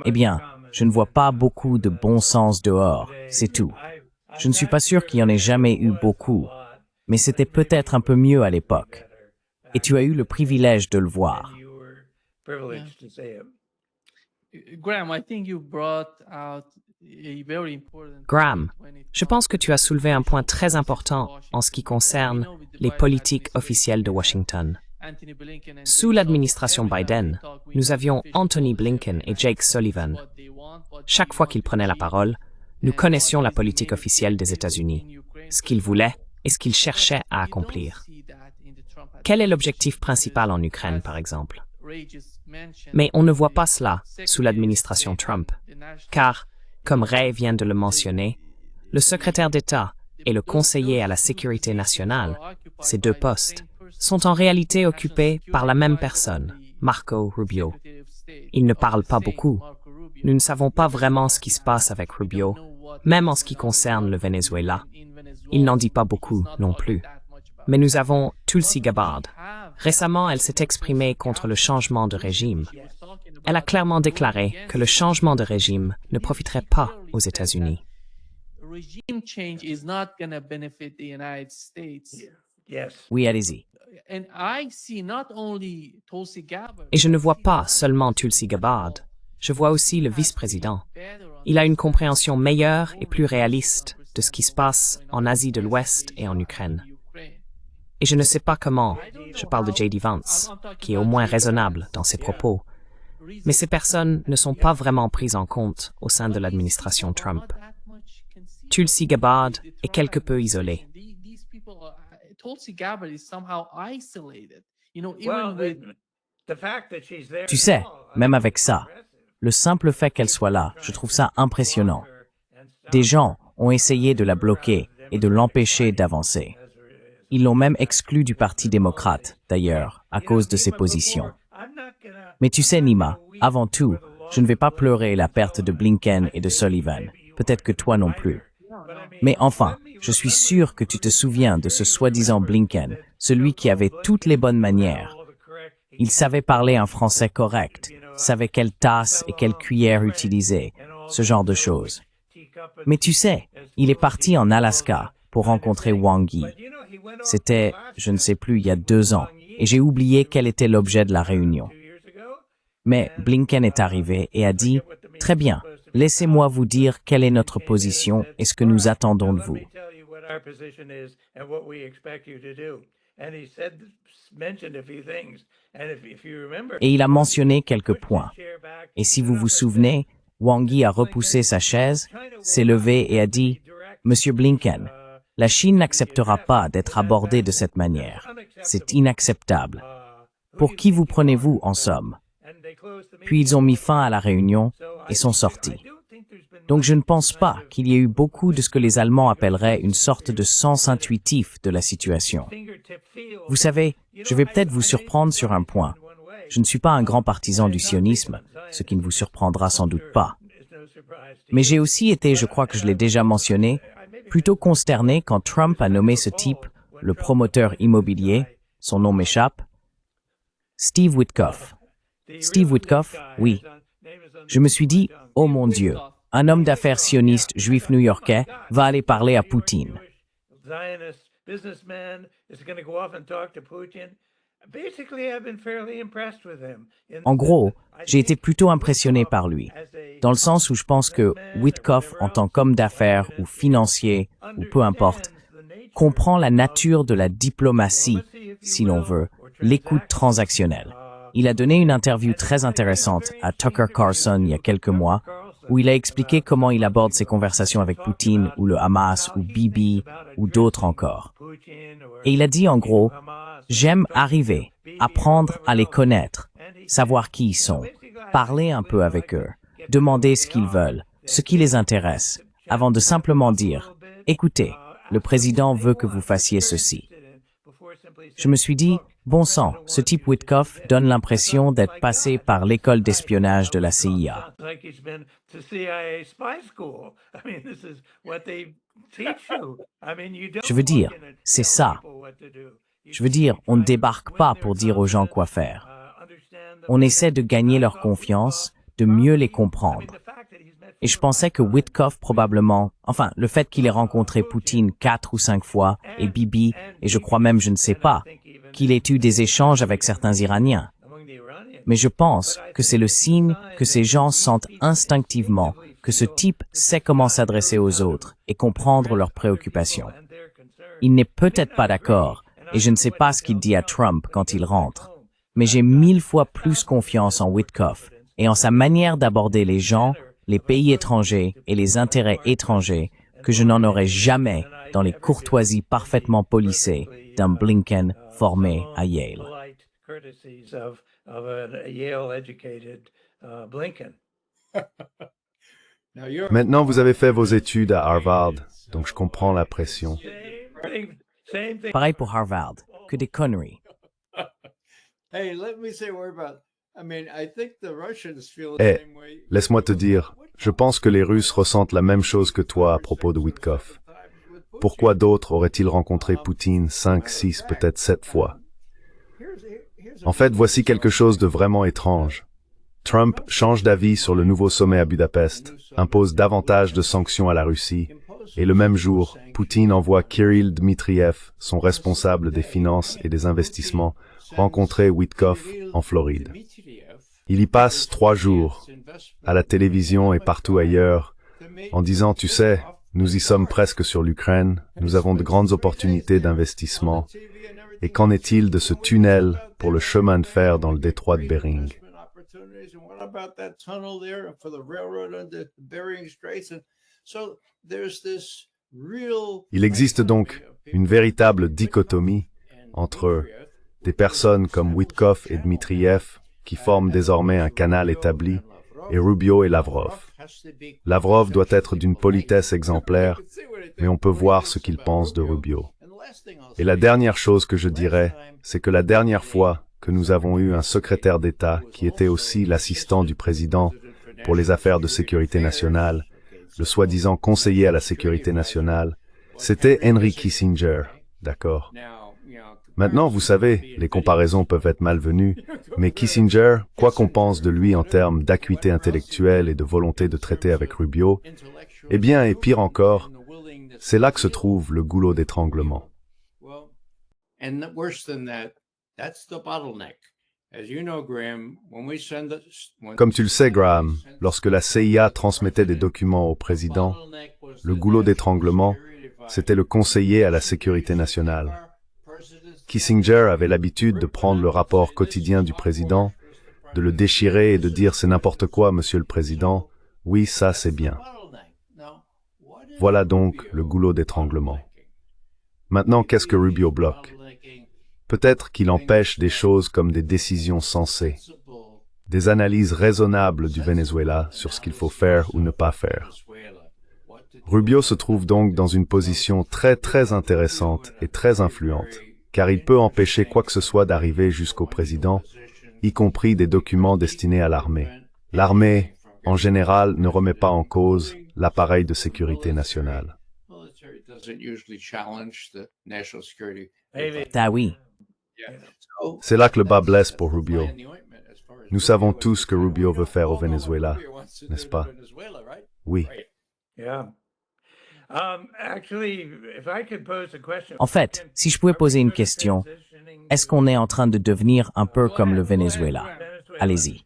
Eh bien, je ne vois pas beaucoup de bon sens dehors, c'est tout. Je ne suis pas sûr qu'il y en ait jamais eu beaucoup, mais c'était peut-être un peu mieux à l'époque. Et tu as eu le privilège de le voir. Graham, je pense que tu as soulevé un point très important en ce qui concerne les politiques officielles de Washington. Sous l'administration Biden, nous avions Anthony Blinken et Jake Sullivan. Chaque fois qu'ils prenaient la parole, nous connaissions la politique officielle des États-Unis, ce qu'ils voulaient et ce qu'ils cherchaient à accomplir. Quel est l'objectif principal en Ukraine, par exemple? Mais on ne voit pas cela sous l'administration Trump, car, comme Ray vient de le mentionner, le secrétaire d'État et le conseiller à la sécurité nationale, ces 2 postes, sont en réalité occupés par la même personne, Marco Rubio. Il ne parle pas beaucoup. Nous ne savons pas vraiment ce qui se passe avec Rubio, même en ce qui concerne le Venezuela. Il n'en dit pas beaucoup non plus. Mais nous avons Tulsi Gabbard. Récemment, elle s'est exprimée contre le changement de régime. Elle a clairement déclaré que le changement de régime ne profiterait pas aux États-Unis. Oui, allez-y. Et je ne vois pas seulement Tulsi Gabbard, je vois aussi le vice-président. Il a une compréhension meilleure et plus réaliste de ce qui se passe en Asie de l'Ouest et en Ukraine. Et je ne sais pas comment, je parle de J.D. Vance, qui est au moins raisonnable dans ses propos, mais ces personnes ne sont pas vraiment prises en compte au sein de l'administration Trump. Tulsi Gabbard est quelque peu isolée. Tu sais, même avec ça, le simple fait qu'elle soit là, je trouve ça impressionnant. Des gens ont essayé de la bloquer et de l'empêcher d'avancer. Ils l'ont même exclue du Parti démocrate, d'ailleurs, à cause de ses positions. Mais tu sais, Nima, avant tout, je ne vais pas pleurer la perte de Blinken et de Sullivan. Peut-être que toi non plus. Mais enfin, je suis sûr que tu te souviens de ce soi-disant Blinken, celui qui avait toutes les bonnes manières. Il savait parler un français correct, savait quelle tasse et quelle cuillère utiliser, ce genre de choses. Mais tu sais, il est parti en Alaska pour rencontrer Wang Yi. C'était, je ne sais plus, il y a 2 ans, et j'ai oublié quel était l'objet de la réunion. Mais Blinken est arrivé et a dit « Très bien, laissez-moi vous dire quelle est notre position et ce que nous attendons de vous. » Et il a mentionné quelques points. Et si vous vous souvenez, Wang Yi a repoussé sa chaise, s'est levé et a dit « Monsieur Blinken, la Chine n'acceptera pas d'être abordée de cette manière. C'est inacceptable. Pour qui vous prenez-vous, en somme ?» Puis ils ont mis fin à la réunion et sont sortis. Donc je ne pense pas qu'il y ait eu beaucoup de ce que les Allemands appelleraient une sorte de sens intuitif de la situation. Vous savez, je vais peut-être vous surprendre sur un point. Je ne suis pas un grand partisan du sionisme, ce qui ne vous surprendra sans doute pas. Mais j'ai aussi été, je crois que je l'ai déjà mentionné, plutôt consterné quand Trump a nommé ce type, le promoteur immobilier, son nom m'échappe, Steve Witkoff. Steve Witkoff, oui. Je me suis dit, oh mon Dieu, un homme d'affaires sioniste juif new-yorkais va aller parler à Poutine. En gros, j'ai été plutôt impressionné par lui, dans le sens où je pense que Witkoff, en tant qu'homme d'affaires ou financier, ou peu importe, comprend la nature de la diplomatie, si l'on veut, l'écoute transactionnelle. Il a donné une interview très intéressante à Tucker Carlson il y a quelques mois, où il a expliqué comment il aborde ses conversations avec Poutine, ou le Hamas, ou Bibi, ou d'autres encore. Et il a dit en gros, « J'aime arriver, apprendre à les connaître, savoir qui ils sont, parler un peu avec eux, demander ce qu'ils veulent, ce qui les intéresse, avant de simplement dire, « Écoutez, le président veut que vous fassiez ceci. » Je me suis dit, bon sang, ce type Witkoff donne l'impression d'être passé par l'école d'espionnage de la CIA. Je veux dire, c'est ça. Je veux dire, on ne débarque pas pour dire aux gens quoi faire. On essaie de gagner leur confiance, de mieux les comprendre. Et je pensais que Witkoff probablement, enfin, le fait qu'il ait rencontré Poutine 4 ou 5 fois, et Bibi, et je crois même, je ne sais pas, qu'il ait eu des échanges avec certains Iraniens. Mais je pense que c'est le signe que ces gens sentent instinctivement que ce type sait comment s'adresser aux autres et comprendre leurs préoccupations. Il n'est peut-être pas d'accord, et je ne sais pas ce qu'il dit à Trump quand il rentre, mais j'ai 1000 fois plus confiance en Witkoff et en sa manière d'aborder les gens, les pays étrangers et les intérêts étrangers que je n'en aurais jamais dans les courtoisies parfaitement polissées d'un Blinken formé à Yale. Maintenant, vous avez fait vos études à Harvard, donc je comprends la pression. Pareil pour Harvard, que des conneries. Laisse-moi te dire, je pense que les Russes ressentent la même chose que toi à propos de Witkoff. Pourquoi d'autres auraient-ils rencontré Poutine 5, 6, peut-être 7 fois? En fait, voici quelque chose de vraiment étrange. Trump change d'avis sur le nouveau sommet à Budapest, impose davantage de sanctions à la Russie, et le même jour, Poutine envoie Kirill Dmitriev, son responsable des finances et des investissements, rencontrer Witkoff en Floride. Il y passe 3 jours, à la télévision et partout ailleurs, en disant, tu sais, nous y sommes presque sur l'Ukraine, nous avons de grandes opportunités d'investissement, et qu'en est-il de ce tunnel pour le chemin de fer dans le détroit de Bering? Il existe donc une véritable dichotomie entre des personnes comme Witkoff et Dmitriev qui forment désormais un canal établi et Rubio et Lavrov. Lavrov doit être d'une politesse exemplaire, mais on peut voir ce qu'il pense de Rubio. Et la dernière chose que je dirais, c'est que la dernière fois que nous avons eu un secrétaire d'État qui était aussi l'assistant du président pour les affaires de sécurité nationale, le soi-disant conseiller à la sécurité nationale, c'était Henry Kissinger, d'accord? Maintenant, vous savez, les comparaisons peuvent être malvenues, mais Kissinger, quoi qu'on pense de lui en termes d'acuité intellectuelle et de volonté de traiter avec Rubio, eh bien, et pire encore, c'est là que se trouve le goulot d'étranglement. Comme tu le sais, Graham, lorsque la CIA transmettait des documents au président, le goulot d'étranglement, c'était le conseiller à la sécurité nationale. Kissinger avait l'habitude de prendre le rapport quotidien du président, de le déchirer et de dire « c'est n'importe quoi, monsieur le président, oui, ça c'est bien ». Voilà donc le goulot d'étranglement. Maintenant, qu'est-ce que Rubio bloque? Peut-être qu'il empêche des choses comme des décisions sensées, des analyses raisonnables du Venezuela sur ce qu'il faut faire ou ne pas faire. Rubio se trouve donc dans une position très intéressante et très influente, car il peut empêcher quoi que ce soit d'arriver jusqu'au président, y compris des documents destinés à l'armée. L'armée, en général, ne remet pas en cause l'appareil de sécurité nationale. Ah oui. C'est là que le bas blesse pour Rubio. Nous savons tous ce que Rubio veut faire au Venezuela, n'est-ce pas? Oui. En fait, si je pouvais poser une question, est-ce qu'on est en train de devenir un peu comme le Venezuela? Allez-y.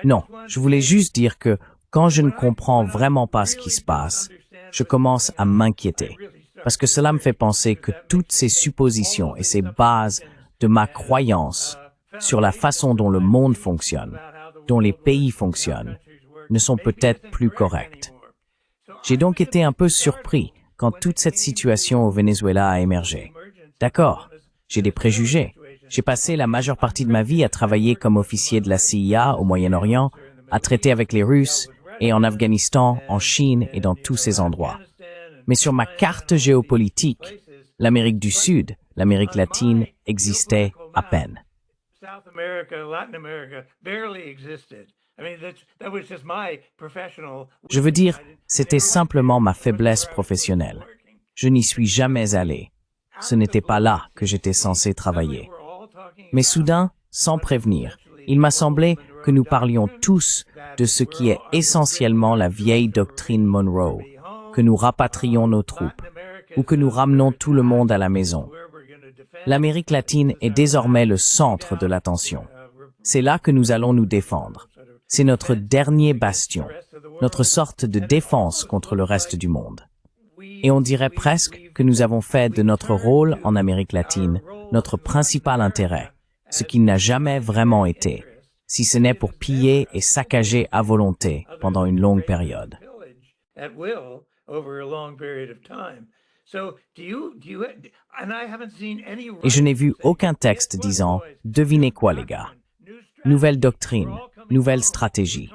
Non, je voulais juste dire que quand je ne comprends vraiment pas ce qui se passe, je commence à m'inquiéter. Parce que cela me fait penser que toutes ces suppositions et ces bases de ma croyance sur la façon dont le monde fonctionne, dont les pays fonctionnent, ne sont peut-être plus correctes. J'ai donc été un peu surpris quand toute cette situation au Venezuela a émergé. D'accord, j'ai des préjugés. J'ai passé la majeure partie de ma vie à travailler comme officier de la CIA au Moyen-Orient, à traiter avec les Russes, et en Afghanistan, en Chine et dans tous ces endroits. Mais sur ma carte géopolitique, l'Amérique du Sud, l'Amérique latine existait à peine. Je veux dire, c'était simplement ma faiblesse professionnelle. Je n'y suis jamais allé. Ce n'était pas là que j'étais censé travailler. Mais soudain, sans prévenir, il m'a semblé que nous parlions tous de ce qui est essentiellement la vieille doctrine Monroe, que nous rapatrions nos troupes, ou que nous ramenons tout le monde à la maison. L'Amérique latine est désormais le centre de l'attention. C'est là que nous allons nous défendre. C'est notre dernier bastion, notre sorte de défense contre le reste du monde. Et on dirait presque que nous avons fait de notre rôle en Amérique latine notre principal intérêt, ce qui n'a jamais vraiment été, si ce n'est pour piller et saccager à volonté pendant une longue période. Et je n'ai vu aucun texte disant « Devinez quoi les gars ?» Nouvelle doctrine, nouvelle stratégie.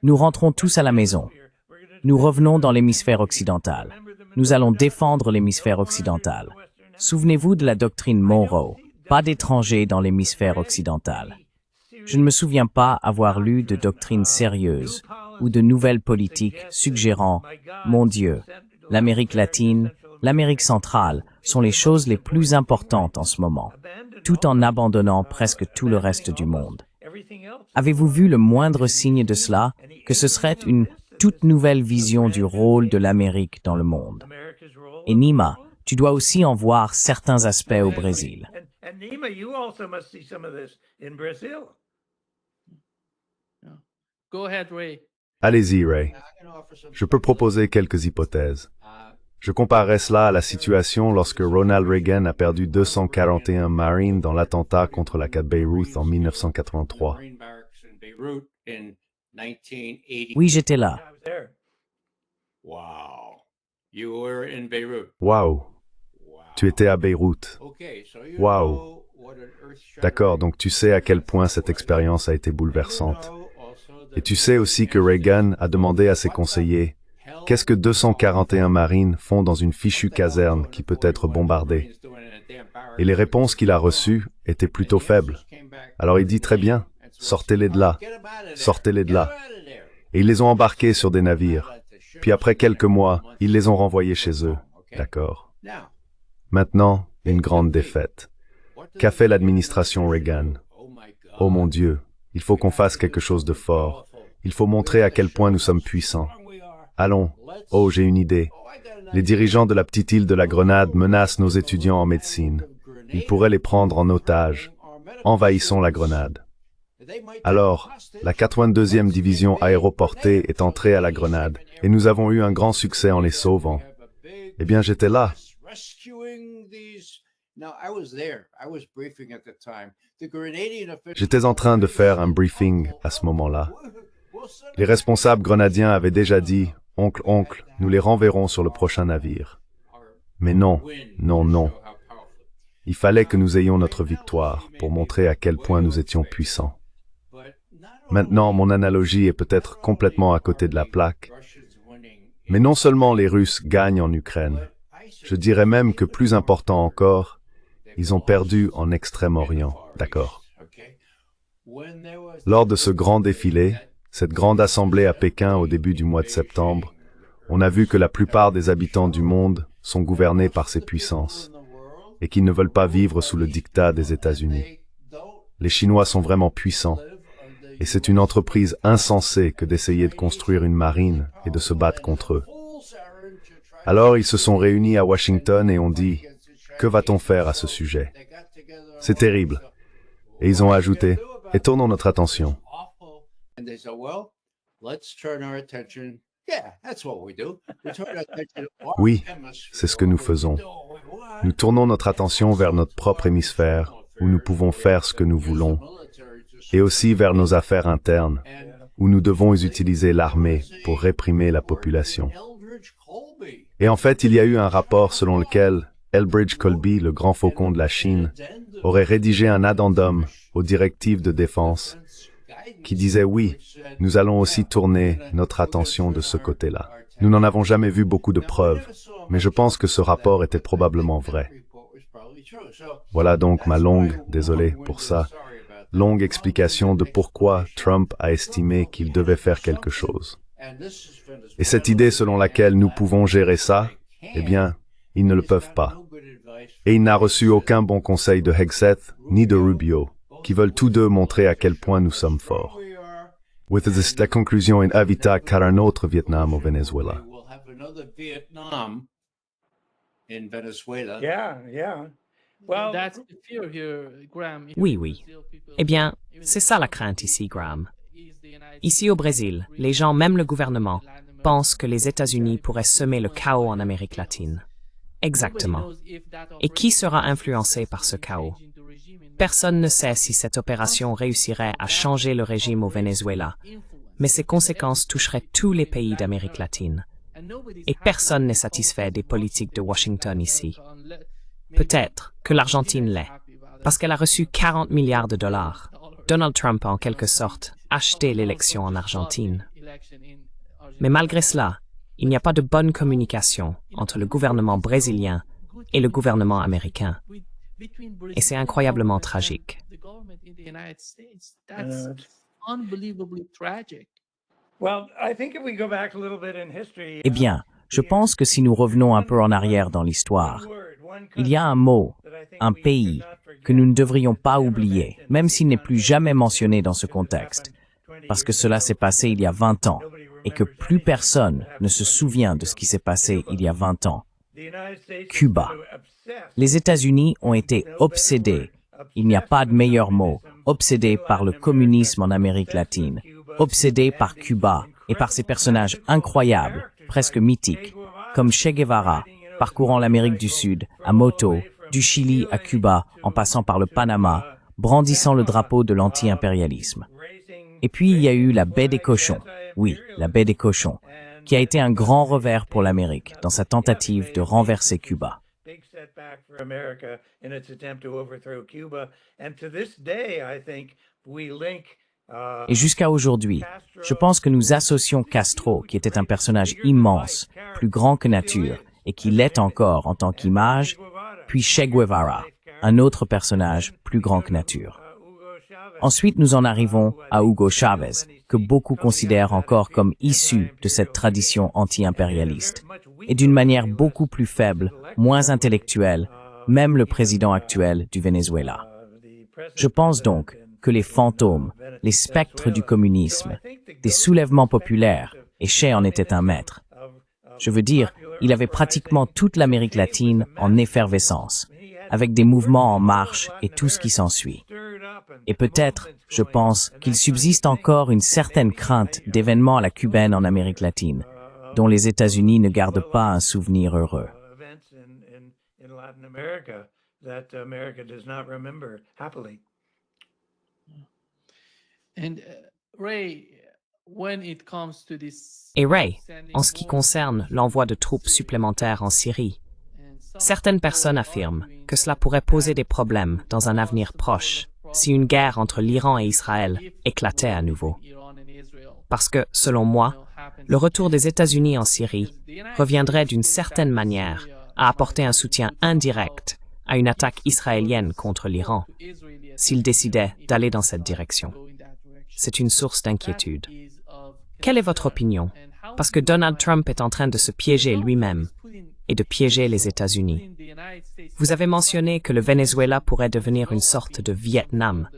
Nous rentrons tous à la maison. Nous revenons dans l'hémisphère occidental. Nous allons défendre l'hémisphère occidental. Souvenez-vous de la doctrine Monroe, pas d'étrangers dans l'hémisphère occidental. Je ne me souviens pas avoir lu de doctrine sérieuse ou de nouvelles politiques suggérant « Mon Dieu, l'Amérique latine, l'Amérique centrale sont les choses les plus importantes en ce moment, tout en abandonnant presque tout le reste du monde. » Avez-vous vu le moindre signe de cela, que ce serait une toute nouvelle vision du rôle de l'Amérique dans le monde? Et Nima, tu dois aussi en voir certains aspects au Brésil. Allez-y, Ray. Je peux proposer quelques hypothèses. Je comparerai cela à la situation lorsque Ronald Reagan a perdu 241 Marines dans l'attentat contre la CAD Beyrouth en 1983. Oui, j'étais là. Wow. Tu étais à Beyrouth. Wow. D'accord, donc tu sais à quel point cette expérience a été bouleversante. Et tu sais aussi que Reagan a demandé à ses conseillers « Qu'est-ce que 241 marines font dans une fichue caserne qui peut être bombardée ?» Et les réponses qu'il a reçues étaient plutôt faibles. Alors il dit « Très bien, sortez-les de là, sortez-les de là. » Et ils les ont embarqués sur des navires. Puis après quelques mois, ils les ont renvoyés chez eux. D'accord. Maintenant, une grande défaite. Qu'a fait l'administration Reagan? Oh mon Dieu, il faut qu'on fasse quelque chose de fort. Il faut montrer à quel point nous sommes puissants. Allons. Oh, j'ai une idée. Les dirigeants de la petite île de la Grenade menacent nos étudiants en médecine. Ils pourraient les prendre en otage. Envahissons la Grenade. Alors, la 82e division aéroportée est entrée à la Grenade, et nous avons eu un grand succès en les sauvant. Eh bien, j'étais là. J'étais en train de faire un briefing à ce moment-là. Les responsables grenadiens avaient déjà dit « Oncle, nous les renverrons sur le prochain navire. » Mais non, non, non. Il fallait que nous ayons notre victoire pour montrer à quel point nous étions puissants. Maintenant, mon analogie est peut-être complètement à côté de la plaque. Mais non seulement les Russes gagnent en Ukraine, je dirais même que plus important encore, ils ont perdu en Extrême-Orient, d'accord? Lors de ce grand défilé, cette grande assemblée à Pékin au début du mois de septembre, on a vu que la plupart des habitants du monde sont gouvernés par ces puissances et qu'ils ne veulent pas vivre sous le diktat des États-Unis. Les Chinois sont vraiment puissants et c'est une entreprise insensée que d'essayer de construire une marine et de se battre contre eux. Alors ils se sont réunis à Washington et ont dit « Que va-t-on faire à ce sujet ?» C'est terrible. Et ils ont ajouté « Et tournons notre attention. » Oui, c'est ce que nous faisons. Nous tournons notre attention vers notre propre hémisphère, où nous pouvons faire ce que nous voulons, et aussi vers nos affaires internes, où nous devons utiliser l'armée pour réprimer la population. Et en fait, il y a eu un rapport selon lequel Elbridge Colby, le grand faucon de la Chine, aurait rédigé un addendum aux directives de défense qui disait oui, nous allons aussi tourner notre attention de ce côté-là. Nous n'en avons jamais vu beaucoup de preuves, mais je pense que ce rapport était probablement vrai. Voilà donc ma désolé pour ça, longue explication de pourquoi Trump a estimé qu'il devait faire quelque chose. Et cette idée selon laquelle nous pouvons gérer ça, eh bien, ils ne le peuvent pas. Et il n'a reçu aucun bon conseil de Hegseth ni de Rubio, qui veulent tous deux montrer à quel point nous sommes forts. With this, la conclusion est évitable car un autre Vietnam au Venezuela. Oui. Eh bien, c'est ça la crainte ici, Graham. Ici au Brésil, les gens, même le gouvernement, pensent que les États-Unis pourraient semer le chaos en Amérique latine. Exactement. Et qui sera influencé par ce chaos? Personne ne sait si cette opération réussirait à changer le régime au Venezuela, mais ses conséquences toucheraient tous les pays d'Amérique latine. Et personne n'est satisfait des politiques de Washington ici. Peut-être que l'Argentine l'est, parce qu'elle a reçu 40 milliards de dollars. Donald Trump a en quelque sorte acheté l'élection en Argentine. Mais malgré cela, il n'y a pas de bonne communication entre le gouvernement brésilien et le gouvernement américain. Et c'est incroyablement tragique. Eh bien, je pense que si nous revenons un peu en arrière dans l'histoire, il y a un mot, un pays, que nous ne devrions pas oublier, même s'il n'est plus jamais mentionné dans ce contexte, parce que cela s'est passé il y a 20 ans, et que plus personne ne se souvient de ce qui s'est passé il y a 20 ans. Cuba. Les États-Unis ont été obsédés, il n'y a pas de meilleur mot, obsédés par le communisme en Amérique latine, obsédés par Cuba et par ces personnages incroyables, presque mythiques, comme Che Guevara, parcourant l'Amérique du Sud, à moto, du Chili à Cuba, en passant par le Panama, brandissant le drapeau de l'anti-impérialisme. Et puis il y a eu la baie des cochons, oui, la baie des cochons, qui a été un grand revers pour l'Amérique dans sa tentative de renverser Cuba. Et jusqu'à aujourd'hui, je pense que nous associons Castro, qui était un personnage immense, plus grand que nature, et qui l'est encore en tant qu'image, puis Che Guevara, un autre personnage plus grand que nature. Ensuite, nous en arrivons à Hugo Chavez, que beaucoup considèrent encore comme issu de cette tradition anti-impérialiste, et d'une manière beaucoup plus faible, moins intellectuelle, même le président actuel du Venezuela. Je pense donc que les fantômes, les spectres du communisme, des soulèvements populaires, et Che en était un maître. Je veux dire, il avait pratiquement toute l'Amérique latine en effervescence, avec des mouvements en marche et tout ce qui s'ensuit. Et peut-être, je pense, qu'il subsiste encore une certaine crainte d'événements à la cubaine en Amérique latine, dont les États-Unis ne gardent pas un souvenir heureux. Et Ray, en ce qui concerne l'envoi de troupes supplémentaires en Syrie, certaines personnes affirment que cela pourrait poser des problèmes dans un avenir proche si une guerre entre l'Iran et Israël éclatait à nouveau. Parce que, selon moi, le retour des États-Unis en Syrie reviendrait d'une certaine manière à apporter un soutien indirect à une attaque israélienne contre l'Iran, s'ils décidaient d'aller dans cette direction. C'est une source d'inquiétude. Quelle est votre opinion? Parce que Donald Trump est en train de se piéger lui-même et de piéger les États-Unis. Vous avez mentionné que le Venezuela pourrait devenir une sorte de Vietnam,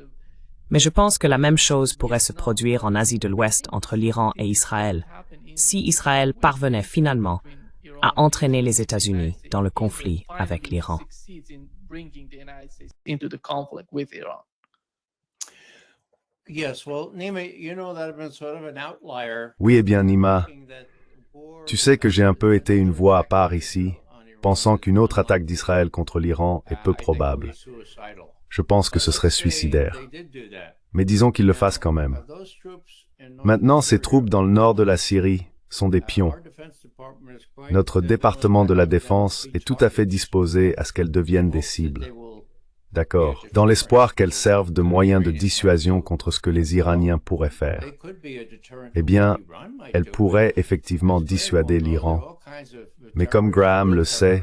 mais je pense que la même chose pourrait se produire en Asie de l'Ouest entre l'Iran et Israël, si Israël parvenait finalement à entraîner les États-Unis dans le conflit avec l'Iran. Oui, eh bien, Nima, tu sais que j'ai un peu été une voix à part ici, pensant qu'une autre attaque d'Israël contre l'Iran est peu probable. Je pense que ce serait suicidaire. Mais disons qu'ils le fassent quand même. Maintenant, ces troupes dans le nord de la Syrie sont des pions. Notre département de la Défense est tout à fait disposé à ce qu'elles deviennent des cibles. D'accord, dans l'espoir qu'elles servent de moyen de dissuasion contre ce que les Iraniens pourraient faire. Eh bien, elles pourraient effectivement dissuader l'Iran. Mais comme Graham le sait,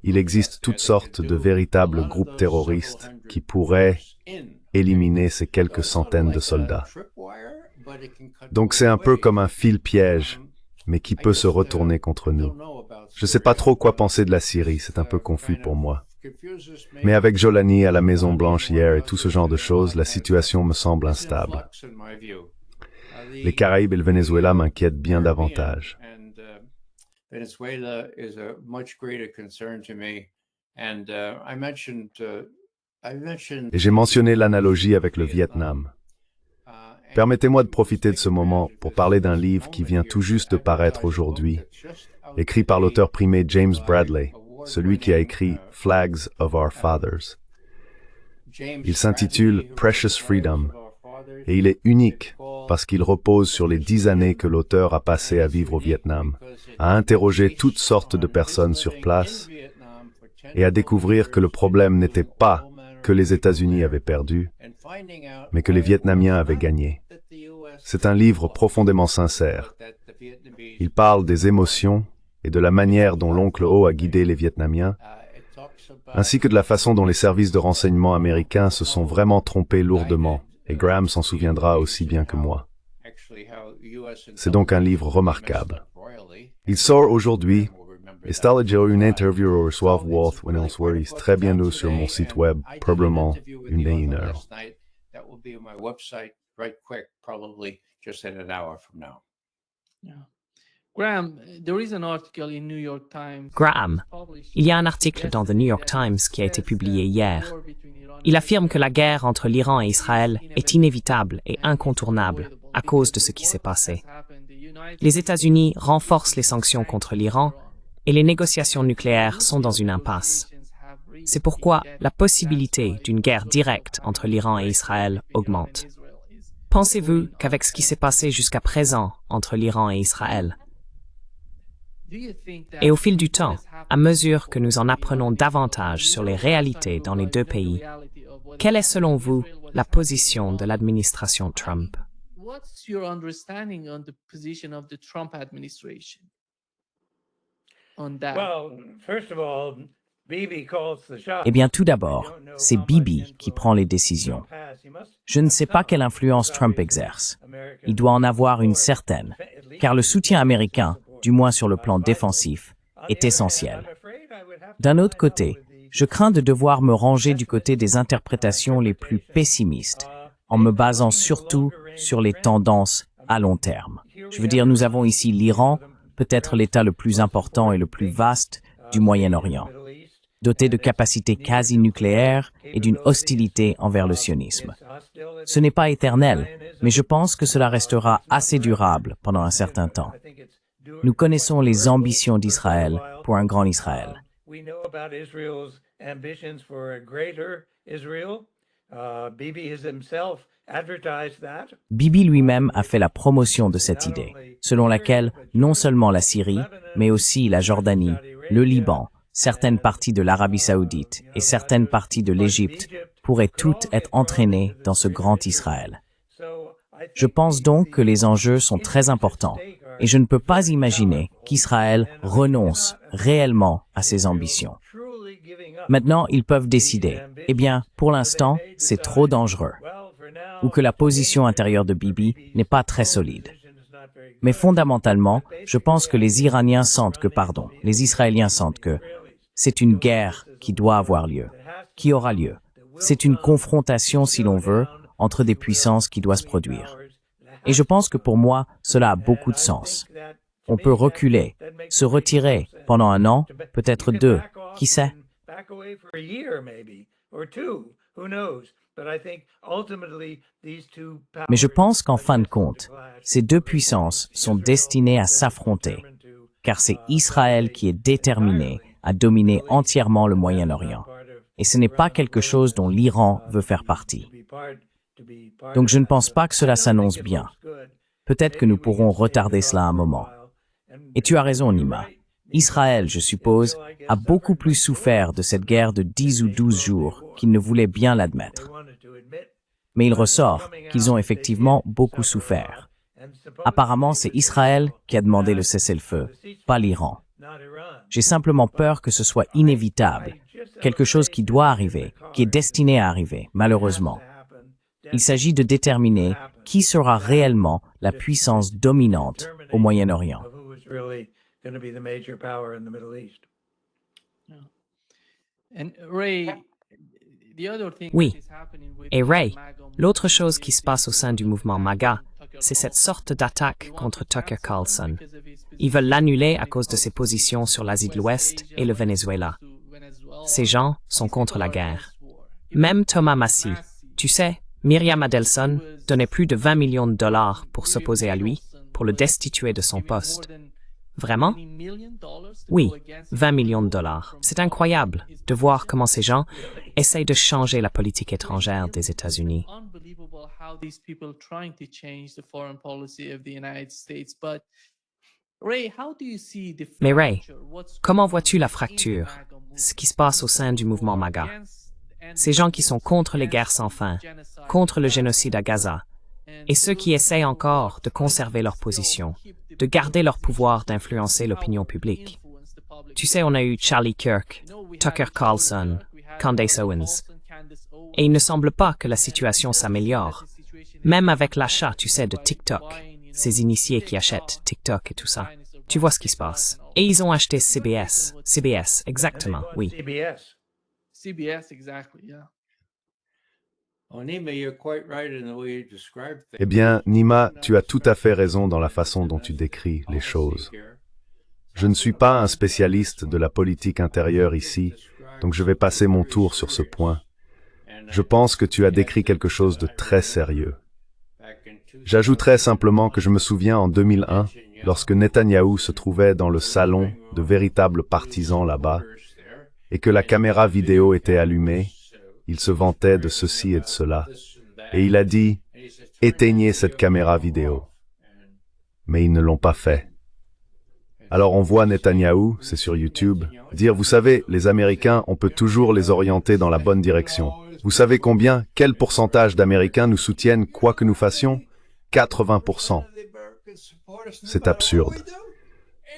il existe toutes sortes de véritables groupes terroristes qui pourraient éliminer ces quelques centaines de soldats. Donc c'est un peu comme un fil-piège, mais qui peut se retourner contre nous. Je ne sais pas trop quoi penser de la Syrie, c'est un peu confus pour moi. Mais avec Jolani à la Maison-Blanche hier et tout ce genre de choses, la situation me semble instable. Les Caraïbes et le Venezuela m'inquiètent bien davantage. Et j'ai mentionné l'analogie avec le Vietnam. Permettez-moi de profiter de ce moment pour parler d'un livre qui vient tout juste de paraître aujourd'hui, écrit par l'auteur primé James Bradley, celui qui a écrit Flags of Our Fathers. Il s'intitule Precious Freedom, et il est unique parce qu'il repose sur les 10 années que l'auteur a passées à vivre au Vietnam, à interroger toutes sortes de personnes sur place, et à découvrir que le problème n'était pas que les États-Unis avaient perdu, mais que les Vietnamiens avaient gagné. C'est un livre profondément sincère. Il parle des émotions et de la manière dont l'oncle Ho a guidé les Vietnamiens, ainsi que de la façon dont les services de renseignement américains se sont vraiment trompés lourdement, et Graham s'en souviendra aussi bien que moi. C'est donc un livre remarquable. Il sort aujourd'hui, et Stalajo une interview au reçoit Worth when elsewhere très bientôt sur mon site web, probablement une heure. Graham, il y a un article dans The New York Times qui a été publié hier. Il affirme que la guerre entre l'Iran et Israël est inévitable et incontournable à cause de ce qui s'est passé. Les États-Unis renforcent les sanctions contre l'Iran et les négociations nucléaires sont dans une impasse. C'est pourquoi la possibilité d'une guerre directe entre l'Iran et Israël augmente. Pensez-vous qu'avec ce qui s'est passé jusqu'à présent entre l'Iran et Israël, Et au fil du temps, à mesure que nous en apprenons davantage sur les réalités dans les deux pays, quelle est selon vous la position de l'administration Trump? What's your understanding on the position of the Trump administration on that? Eh bien, tout d'abord, c'est Bibi qui prend les décisions. Je ne sais pas quelle influence Trump exerce. Il doit en avoir une certaine, car le soutien américain, du moins sur le plan défensif, est essentiel. D'un autre côté, je crains de devoir me ranger du côté des interprétations les plus pessimistes, en me basant surtout sur les tendances à long terme. Je veux dire, nous avons ici l'Iran, peut-être l'État le plus important et le plus vaste du Moyen-Orient, doté de capacités quasi nucléaires et d'une hostilité envers le sionisme. Ce n'est pas éternel, mais je pense que cela restera assez durable pendant un certain temps. Nous connaissons les ambitions d'Israël pour un grand Israël. Bibi lui-même a fait la promotion de cette idée, selon laquelle non seulement la Syrie, mais aussi la Jordanie, le Liban, certaines parties de l'Arabie saoudite et certaines parties de l'Égypte pourraient toutes être entraînées dans ce grand Israël. Je pense donc que les enjeux sont très importants et je ne peux pas imaginer qu'Israël renonce réellement à ses ambitions. Maintenant, ils peuvent décider, eh bien, pour l'instant, c'est trop dangereux, ou que la position intérieure de Bibi n'est pas très solide. Mais fondamentalement, je pense que les Israéliens sentent que c'est une guerre qui doit avoir lieu, qui aura lieu. C'est une confrontation, si l'on veut, entre des puissances qui doit se produire. Et je pense que pour moi, cela a beaucoup de sens. On peut reculer, se retirer pendant un an, peut-être 2, qui sait? Mais je pense qu'en fin de compte, ces deux puissances sont destinées à s'affronter, car c'est Israël qui est déterminé à dominer entièrement le Moyen-Orient. Et ce n'est pas quelque chose dont l'Iran veut faire partie. Donc je ne pense pas que cela s'annonce bien. Peut-être que nous pourrons retarder cela un moment. Et tu as raison, Nima. Israël, je suppose, a beaucoup plus souffert de cette guerre de 10 ou 12 jours qu'il ne voulait bien l'admettre. Mais il ressort qu'ils ont effectivement beaucoup souffert. Apparemment, c'est Israël qui a demandé le cessez-le-feu, pas l'Iran. J'ai simplement peur que ce soit inévitable, quelque chose qui doit arriver, qui est destiné à arriver, malheureusement. Il s'agit de déterminer qui sera réellement la puissance dominante au Moyen-Orient. Oui. Et Ray, l'autre chose qui se passe au sein du mouvement MAGA, c'est cette sorte d'attaque contre Tucker Carlson. Ils veulent l'annuler à cause de ses positions sur l'Asie de l'Ouest et le Venezuela. Ces gens sont contre la guerre. Même Thomas Massie, tu sais, Myriam Adelson donnait plus de 20 millions de dollars pour s'opposer à lui, pour le destituer de son poste. Vraiment? Oui, 20 millions de dollars. C'est incroyable de voir comment ces gens essayent de changer la politique étrangère des États-Unis. Mais Ray, comment vois-tu la fracture, ce qui se passe au sein du mouvement MAGA? Ces gens qui sont contre les guerres sans fin, contre le génocide à Gaza, et ceux qui essayent encore de conserver leur position, de garder leur pouvoir d'influencer l'opinion publique. Tu sais, on a eu Charlie Kirk, Tucker Carlson, Candace Owens, et il ne semble pas que la situation s'améliore, même avec l'achat, tu sais, de TikTok, ces initiés qui achètent TikTok et tout ça. Tu vois ce qui se passe. Et ils ont acheté CBS. CBS, exactement, oui. CBS, exactly, yeah. Eh bien, Nima, tu as tout à fait raison dans la façon dont tu décris les choses. Je ne suis pas un spécialiste de la politique intérieure ici, donc je vais passer mon tour sur ce point. Je pense que tu as décrit quelque chose de très sérieux. J'ajouterai simplement que je me souviens en 2001, lorsque Netanyahou se trouvait dans le salon de véritables partisans là-bas, et que la caméra vidéo était allumée, il se vantait de ceci et de cela, et il a dit « Éteignez cette caméra vidéo ». Mais ils ne l'ont pas fait. Alors on voit Netanyahou, c'est sur YouTube, dire « Vous savez, les Américains, on peut toujours les orienter dans la bonne direction. Vous savez combien, quel pourcentage d'Américains nous soutiennent quoi que nous fassions? 80%. » C'est absurde.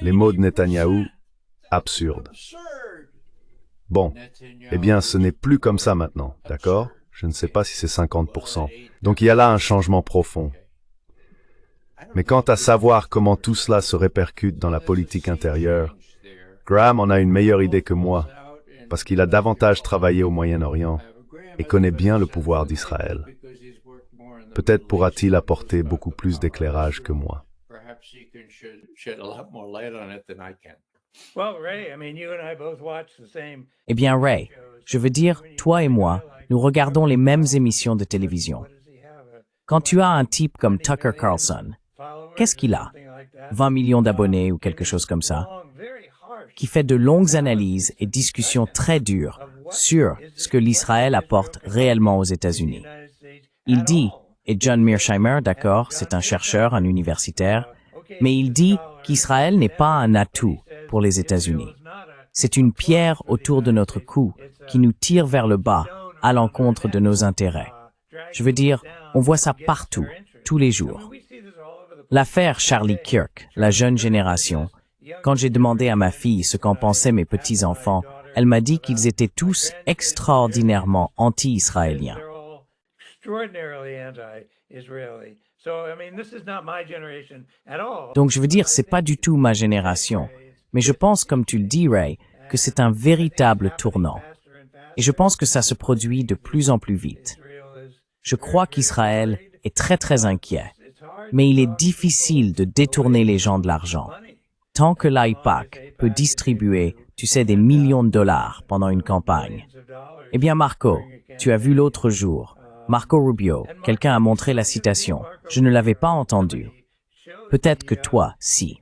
Les mots de Netanyahou, absurde. Bon, eh bien ce n'est plus comme ça maintenant, d'accord? Je ne sais pas si c'est 50%. Donc il y a là un changement profond. Mais quant à savoir comment tout cela se répercute dans la politique intérieure, Graham en a une meilleure idée que moi, parce qu'il a davantage travaillé au Moyen-Orient et connaît bien le pouvoir d'Israël. Peut-être pourra-t-il apporter beaucoup plus d'éclairage que moi. Eh bien, Ray, je veux dire, toi et moi, nous regardons les mêmes émissions de télévision. Quand tu as un type comme Tucker Carlson, qu'est-ce qu'il a? 20 millions d'abonnés ou quelque chose comme ça, qui fait de longues analyses et discussions très dures sur ce que l'Israël apporte réellement aux États-Unis. Il dit, et John Mearsheimer, d'accord, c'est un chercheur, un universitaire, mais il dit qu'Israël n'est pas un atout pour les États-Unis. C'est une pierre autour de notre cou qui nous tire vers le bas à l'encontre de nos intérêts. Je veux dire, on voit ça partout, tous les jours. L'affaire Charlie Kirk, la jeune génération, quand j'ai demandé à ma fille ce qu'en pensaient mes petits-enfants, elle m'a dit qu'ils étaient tous extraordinairement anti-israéliens. Donc je veux dire, c'est pas du tout ma génération, mais je pense, comme tu le dis, Ray, que c'est un véritable tournant. Et je pense que ça se produit de plus en plus vite. Je crois qu'Israël est très inquiet, mais il est difficile de détourner les gens de l'argent. Tant que l'AIPAC peut distribuer, tu sais, des millions de dollars pendant une campagne. Eh bien, Marco, tu as vu l'autre jour, Marco Rubio, quelqu'un a montré la citation. Je ne l'avais pas entendue. Peut-être que toi, si.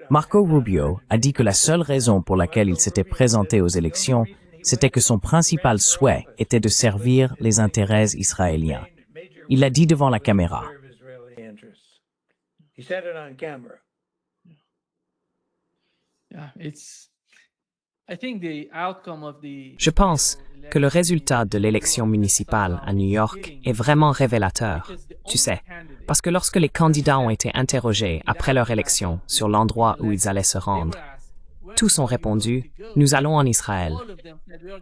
Marco Rubio a dit que la seule raison pour laquelle il s'était présenté aux élections, c'était que son principal souhait était de servir les intérêts israéliens. Il l'a dit devant la caméra. Je pense que le résultat de l'élection municipale à New York est vraiment révélateur, tu sais, parce que lorsque les candidats ont été interrogés après leur élection sur l'endroit où ils allaient se rendre, tous ont répondu « Nous allons en Israël ».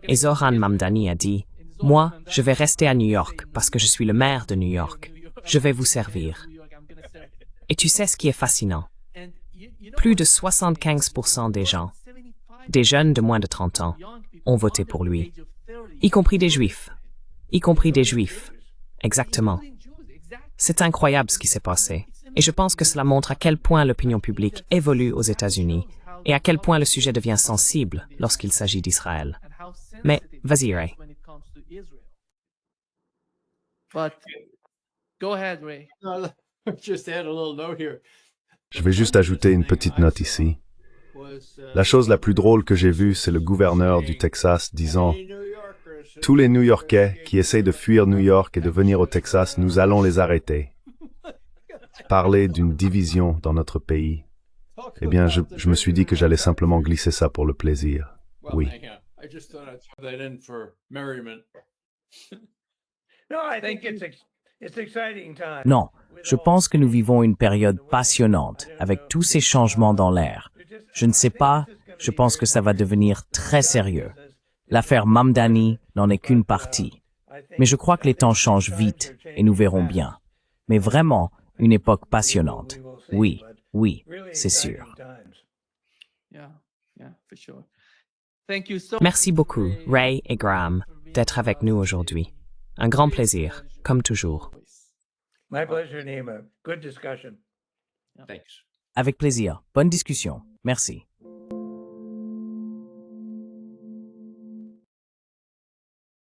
Et Zohran Mamdani a dit « Moi, je vais rester à New York parce que je suis le maire de New York. Je vais vous servir. » Et tu sais ce qui est fascinant? Plus de 75% des gens, des jeunes de moins de 30 ans, ont voté pour lui. Y compris des Juifs. Y compris des Juifs. Exactement. C'est incroyable ce qui s'est passé. Et je pense que cela montre à quel point l'opinion publique évolue aux États-Unis et à quel point le sujet devient sensible lorsqu'il s'agit d'Israël. Mais vas-y, Ray. Je vais juste ajouter une petite note ici. La chose la plus drôle que j'ai vue, c'est le gouverneur du Texas disant « Tous les New-Yorkais qui essayent de fuir New York et de venir au Texas, nous allons les arrêter. » Parler d'une division dans notre pays. Eh bien, je me suis dit que j'allais simplement glisser ça pour le plaisir. Oui. Non, je pense que nous vivons une période passionnante avec tous ces changements dans l'air. Je ne sais pas, je pense que ça va devenir très sérieux. L'affaire Mamdani n'en est qu'une partie. Mais je crois que les temps changent vite et nous verrons bien. Mais vraiment, une époque passionnante. Oui, c'est sûr. Merci beaucoup, Ray et Graham, d'être avec nous aujourd'hui. Un grand plaisir, comme toujours. Avec plaisir. Bonne discussion. Merci.